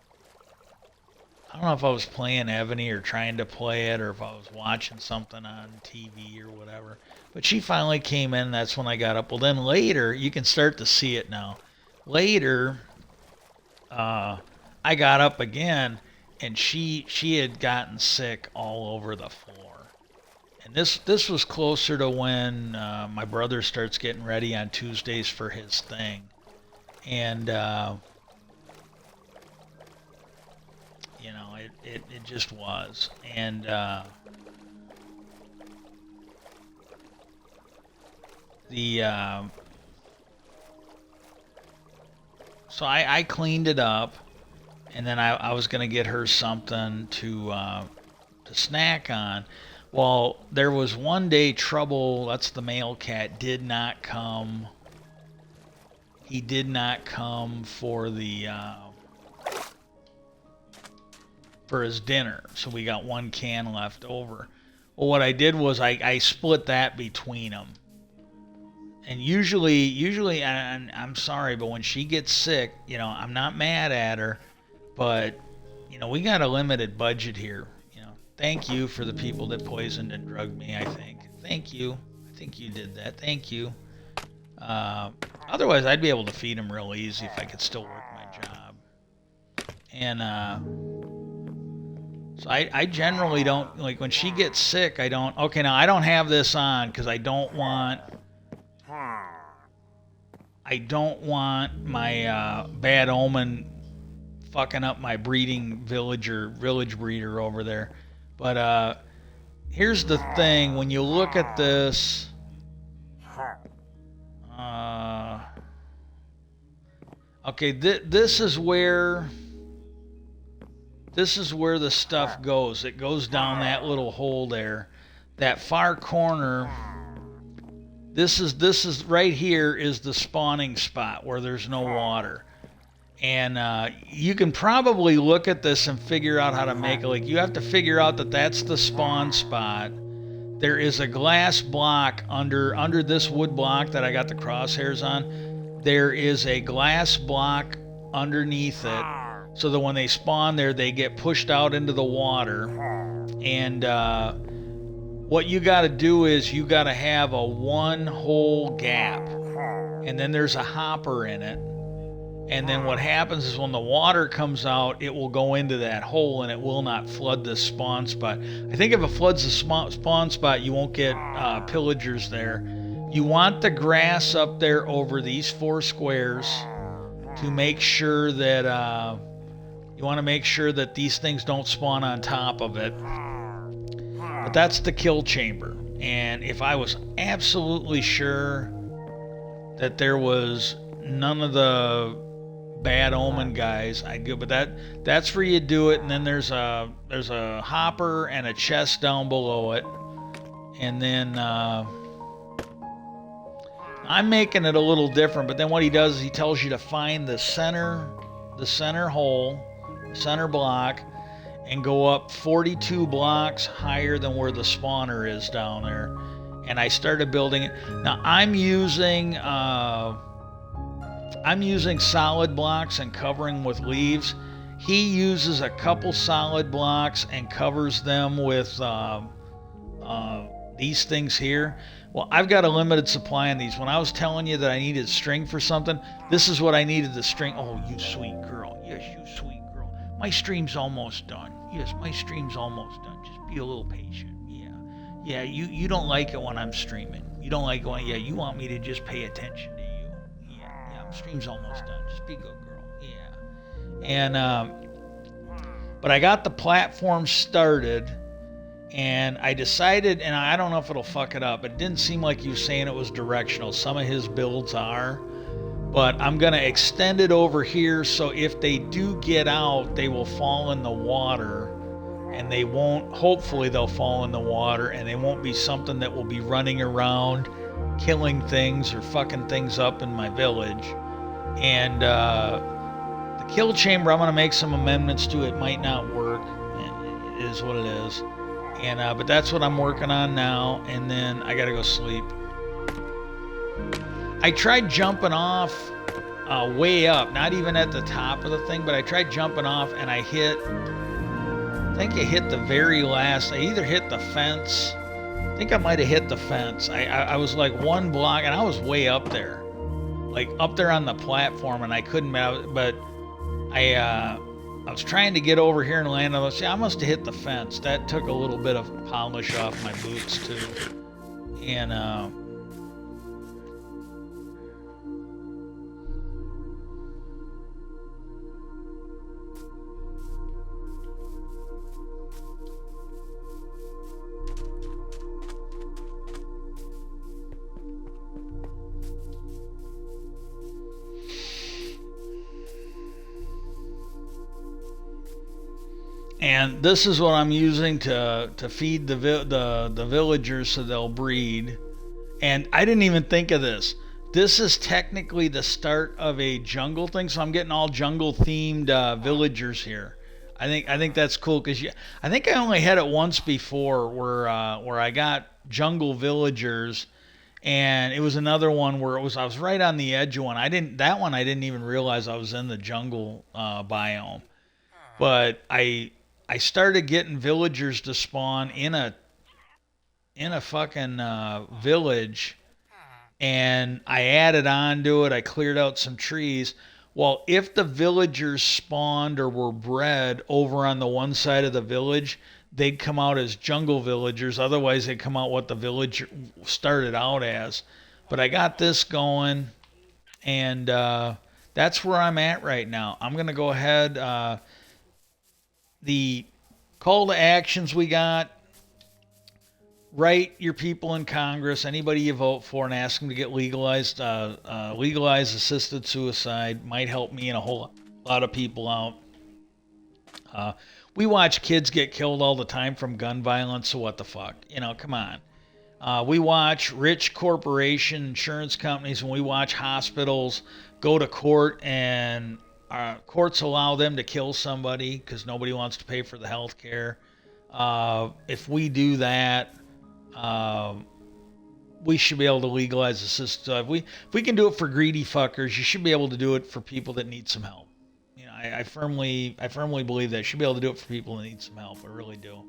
S1: don't know if I was playing Ebony or trying to play it, or if I was watching something on TV or whatever. But she finally came in, and that's when I got up. Well, then later, you can start to see it now. Later, I got up again, and she had gotten sick all over the floor. And this was closer to when my brother starts getting ready on Tuesdays for his thing. And, it just was. And so I cleaned it up, and then I was going to get her something to snack on. Well, there was one day Trouble, that's the male cat, did not come. He did not come for for his dinner, so we got one can left over. Well, what I did was I split that between them. And usually, and I'm sorry, but when she gets sick, I'm not mad at her, but we got a limited budget here. Thank you for the people that poisoned and drugged me, I think. Thank you. I think you did that. Thank you. Otherwise, I'd be able to feed them real easy if I could still work my job. And so I generally don't, like when she gets sick, I don't, okay, now I don't have this on because I don't want my bad omen fucking up my breeding village breeder over there. But here's the thing, when you look at this, Okay, this is where the stuff goes. It goes down that little hole there. That far corner. This is right here is the spawning spot where there's no water. And you can probably look at this and figure out how to make it. Like, you have to figure out that that's the spawn spot. There is a glass block under this wood block that I got the crosshairs on. There is a glass block underneath it, so that when they spawn there, they get pushed out into the water. And what you got to do is you got to have a one hole gap, and then there's a hopper in it. And then what happens is when the water comes out, it will go into that hole and it will not flood the spawn spot. I think if it floods the spawn spot, you won't get pillagers there. You want the grass up there over these 4 squares to make sure that you want to make sure that these things don't spawn on top of it. But that's the kill chamber. And if I was absolutely sure that there was none of the bad omen guys, I'd go. But that's where you do it. And then there's a hopper and a chest down below it. And then I'm making it a little different. But then what he does is he tells you to find the center hole, center block, and go up 42 blocks higher than where the spawner is down there. And I started building it. Now I'm using solid blocks and covering with leaves. He uses a couple solid blocks and covers them with these things here. Well, I've got a limited supply on these. When I was telling you that I needed string for something, this is what I needed the string. Oh, you sweet girl. Yes, you sweet girl. My stream's almost done. Yes, my stream's almost done. Just be a little patient. Yeah, you don't like it when I'm streaming. You don't like when, you want me to just pay attention to you. Yeah, stream's almost done. Just be a good girl. Yeah. And, but I got the platform started, and I decided, and I don't know if it'll fuck it up. It didn't seem like he was saying it was directional. Some of his builds are. But I'm going to extend it over here, so if they do get out, they will fall in the water. And they won't, hopefully they'll fall in the water, and they won't be something that will be running around killing things or fucking things up in my village. And the kill chamber, I'm going to make some amendments to it. Might not work. It is what it is. And but that's what I'm working on now. And then I got to go sleep. I tried jumping off way up, not even at the top of the thing, but I tried jumping off, and I think I hit the very last. I either hit the fence. I think I might have hit the fence. I was like 1 block, and I was way up there, like up there on the platform, and I couldn't. But I was trying to get over here and land on those. I must have hit the fence. That took a little bit of polish off my boots too, and And this is what I'm using to feed the villagers so they'll breed. And I didn't even think of this. This is technically the start of a jungle thing, so I'm getting all jungle themed villagers here. I think that's cool because I think I only had it once before where I got jungle villagers, and it was another one where I was right on the edge of one. I didn't even realize I was in the jungle biome, but I started getting villagers to spawn in a fucking village, and I added on to it. I cleared out some trees. Well, if the villagers spawned or were bred over on the one side of the village, they'd come out as jungle villagers. Otherwise, they'd come out what the village started out as. But I got this going, and that's where I'm at right now. I'm going to go ahead. The call to actions we got, write your people in Congress, anybody you vote for, and ask them to get legalized. Legalized assisted suicide might help me and a whole lot of people out. Uh, we watch kids get killed all the time from gun violence, so what the fuck? Come on. We watch rich corporation insurance companies, and we watch hospitals go to court, and courts allow them to kill somebody because nobody wants to pay for the health care. If we do that, we should be able to legalize the system. If we can do it for greedy fuckers, you should be able to do it for people that need some help. I firmly believe that you should be able to do it for people that need some help. I really do.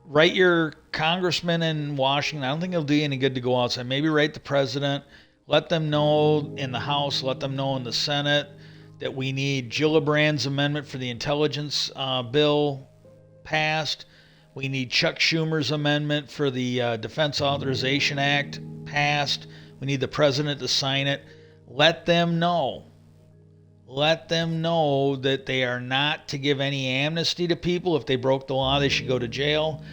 S1: Write your congressman in Washington. I don't think it'll do you any good to go outside. Maybe write the president. Let them know in the House. Let them know in the Senate that we need Gillibrand's amendment for the intelligence bill passed. We need Chuck Schumer's amendment for the Defense Authorization Act passed. We need the president to sign it. Let them know. Let them know that they are not to give any amnesty to people. If they broke the law, they should go to jail.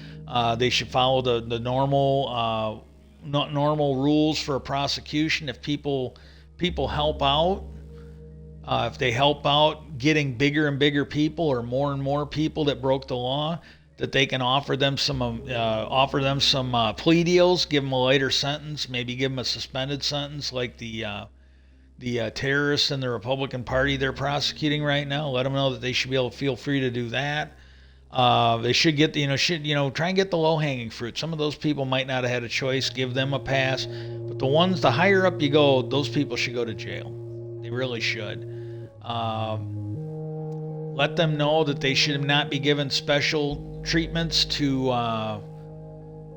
S1: They should follow the normal rules for a prosecution. If people help out, if they help out getting bigger and bigger people or more and more people that broke the law, that they can offer them some plea deals, give them a lighter sentence, maybe give them a suspended sentence like the terrorists in the Republican Party they're prosecuting right now. Let them know that they should be able to feel free to do that. They should get try and get the low-hanging fruit. Some of those people might not have had a choice. Give them a pass. But the higher up you go, those people should go to jail. They really should. Let them know that they should not be given special treatments to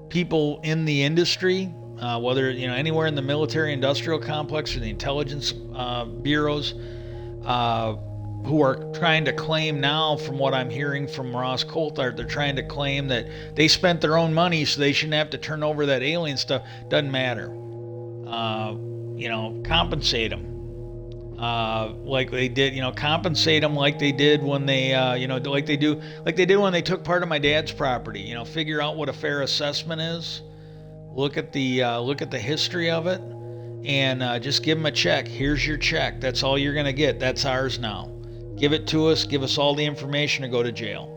S1: people in the industry. Whether anywhere in the military-industrial complex or the intelligence bureaus, who are trying to claim now, from what I'm hearing from Ross Coulthard, they're trying to claim that they spent their own money, so they shouldn't have to turn over that alien stuff. Doesn't matter. Compensate them. Like they did, compensate them like they did when they, like they did when they took part of my dad's property. Figure out what a fair assessment is. Look at the history of it, and just give them a check. Here's your check. That's all you're gonna get. That's ours now. Give it to us. Give us all the information, or go to jail.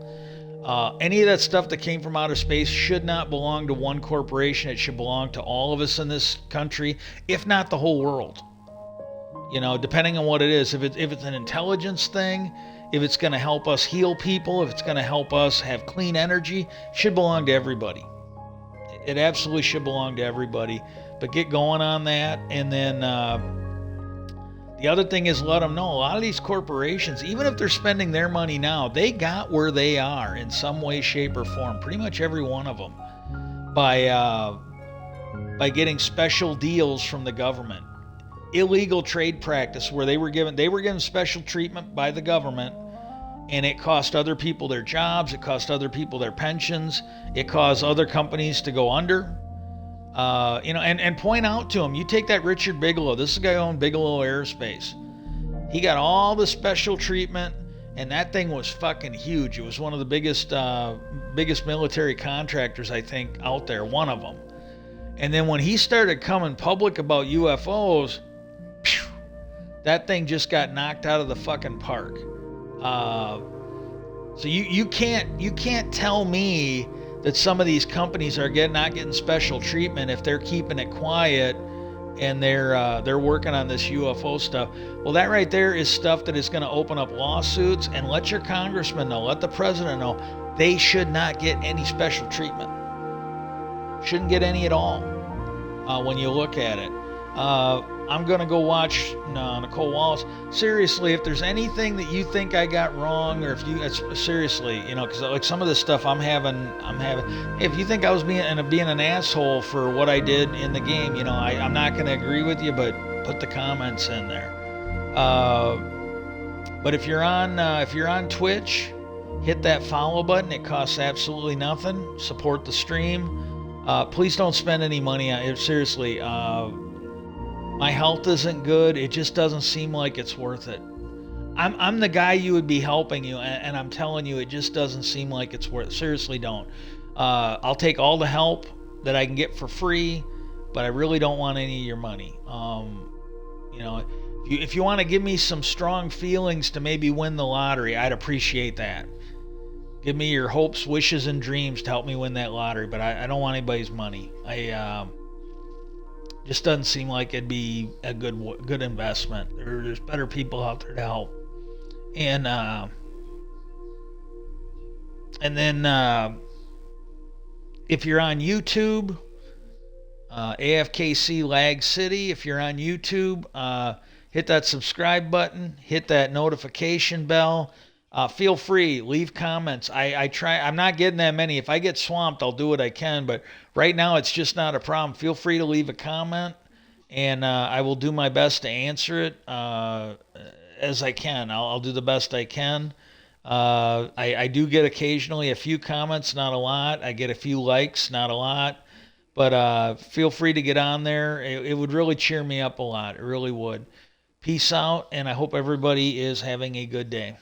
S1: Any of that stuff that came from outer space should not belong to one corporation. It should belong to all of us in this country, if not the whole world. Depending on what it is. If it's an intelligence thing, if it's going to help us heal people, if it's going to help us have clean energy, it should belong to everybody. It absolutely should belong to everybody. But get going on that. And then the other thing is, let them know, a lot of these corporations, even if they're spending their money now, they got where they are in some way, shape, or form. Pretty much every one of them. By getting special deals from the government. Illegal trade practice where they were given special treatment by the government, and it cost other people their jobs, it cost other people their pensions, it caused other companies to go under. And point out to them, you take that Richard Bigelow, this is the guy who owned Bigelow Aerospace. He got all the special treatment, and that thing was fucking huge. It was one of the biggest military contractors, I think, out there, one of them. And then when he started coming public about UFOs, that thing just got knocked out of the fucking park. So you can't tell me that some of these companies are not getting special treatment if they're keeping it quiet and they're working on this UFO stuff. Well, that right there is stuff that is going to open up lawsuits. And let your congressman know, let the president know, they should not get any special treatment. Shouldn't get any at all. When you look at it. I'm going to go watch Nicole Wallace. Seriously, if there's anything that you think I got wrong, or if you, seriously, because like some of this stuff I'm having, if you think I was being an asshole for what I did in the game, I'm not going to agree with you, but put the comments in there. But if you're on Twitch, hit that follow button. It costs absolutely nothing. Support the stream. Please don't spend any money on it. Seriously, my health isn't good. It just doesn't seem like it's worth it. I'm the guy you would be helping you, and I'm telling you, it just doesn't seem like it's worth. Seriously, don't. I'll take all the help that I can get for free, but I really don't want any of your money. You know, if you want to give me some strong feelings to maybe win the lottery, I'd appreciate that. Give me your hopes, wishes, and dreams to help me win that lottery, but I don't want anybody's money. I just doesn't seem like it'd be a good investment. There's better people out there to help. And then if you're on YouTube, AFKC Lag City. If you're on YouTube, hit that subscribe button, hit that notification bell. Feel free, leave comments. I try. I'm not getting that many. If I get swamped, I'll do what I can. But right now, it's just not a problem. Feel free to leave a comment, and I will do my best to answer it as I can. I'll do the best I can. I do get occasionally a few comments, not a lot. I get a few likes, not a lot. But feel free to get on there. It would really cheer me up a lot. It really would. Peace out, and I hope everybody is having a good day.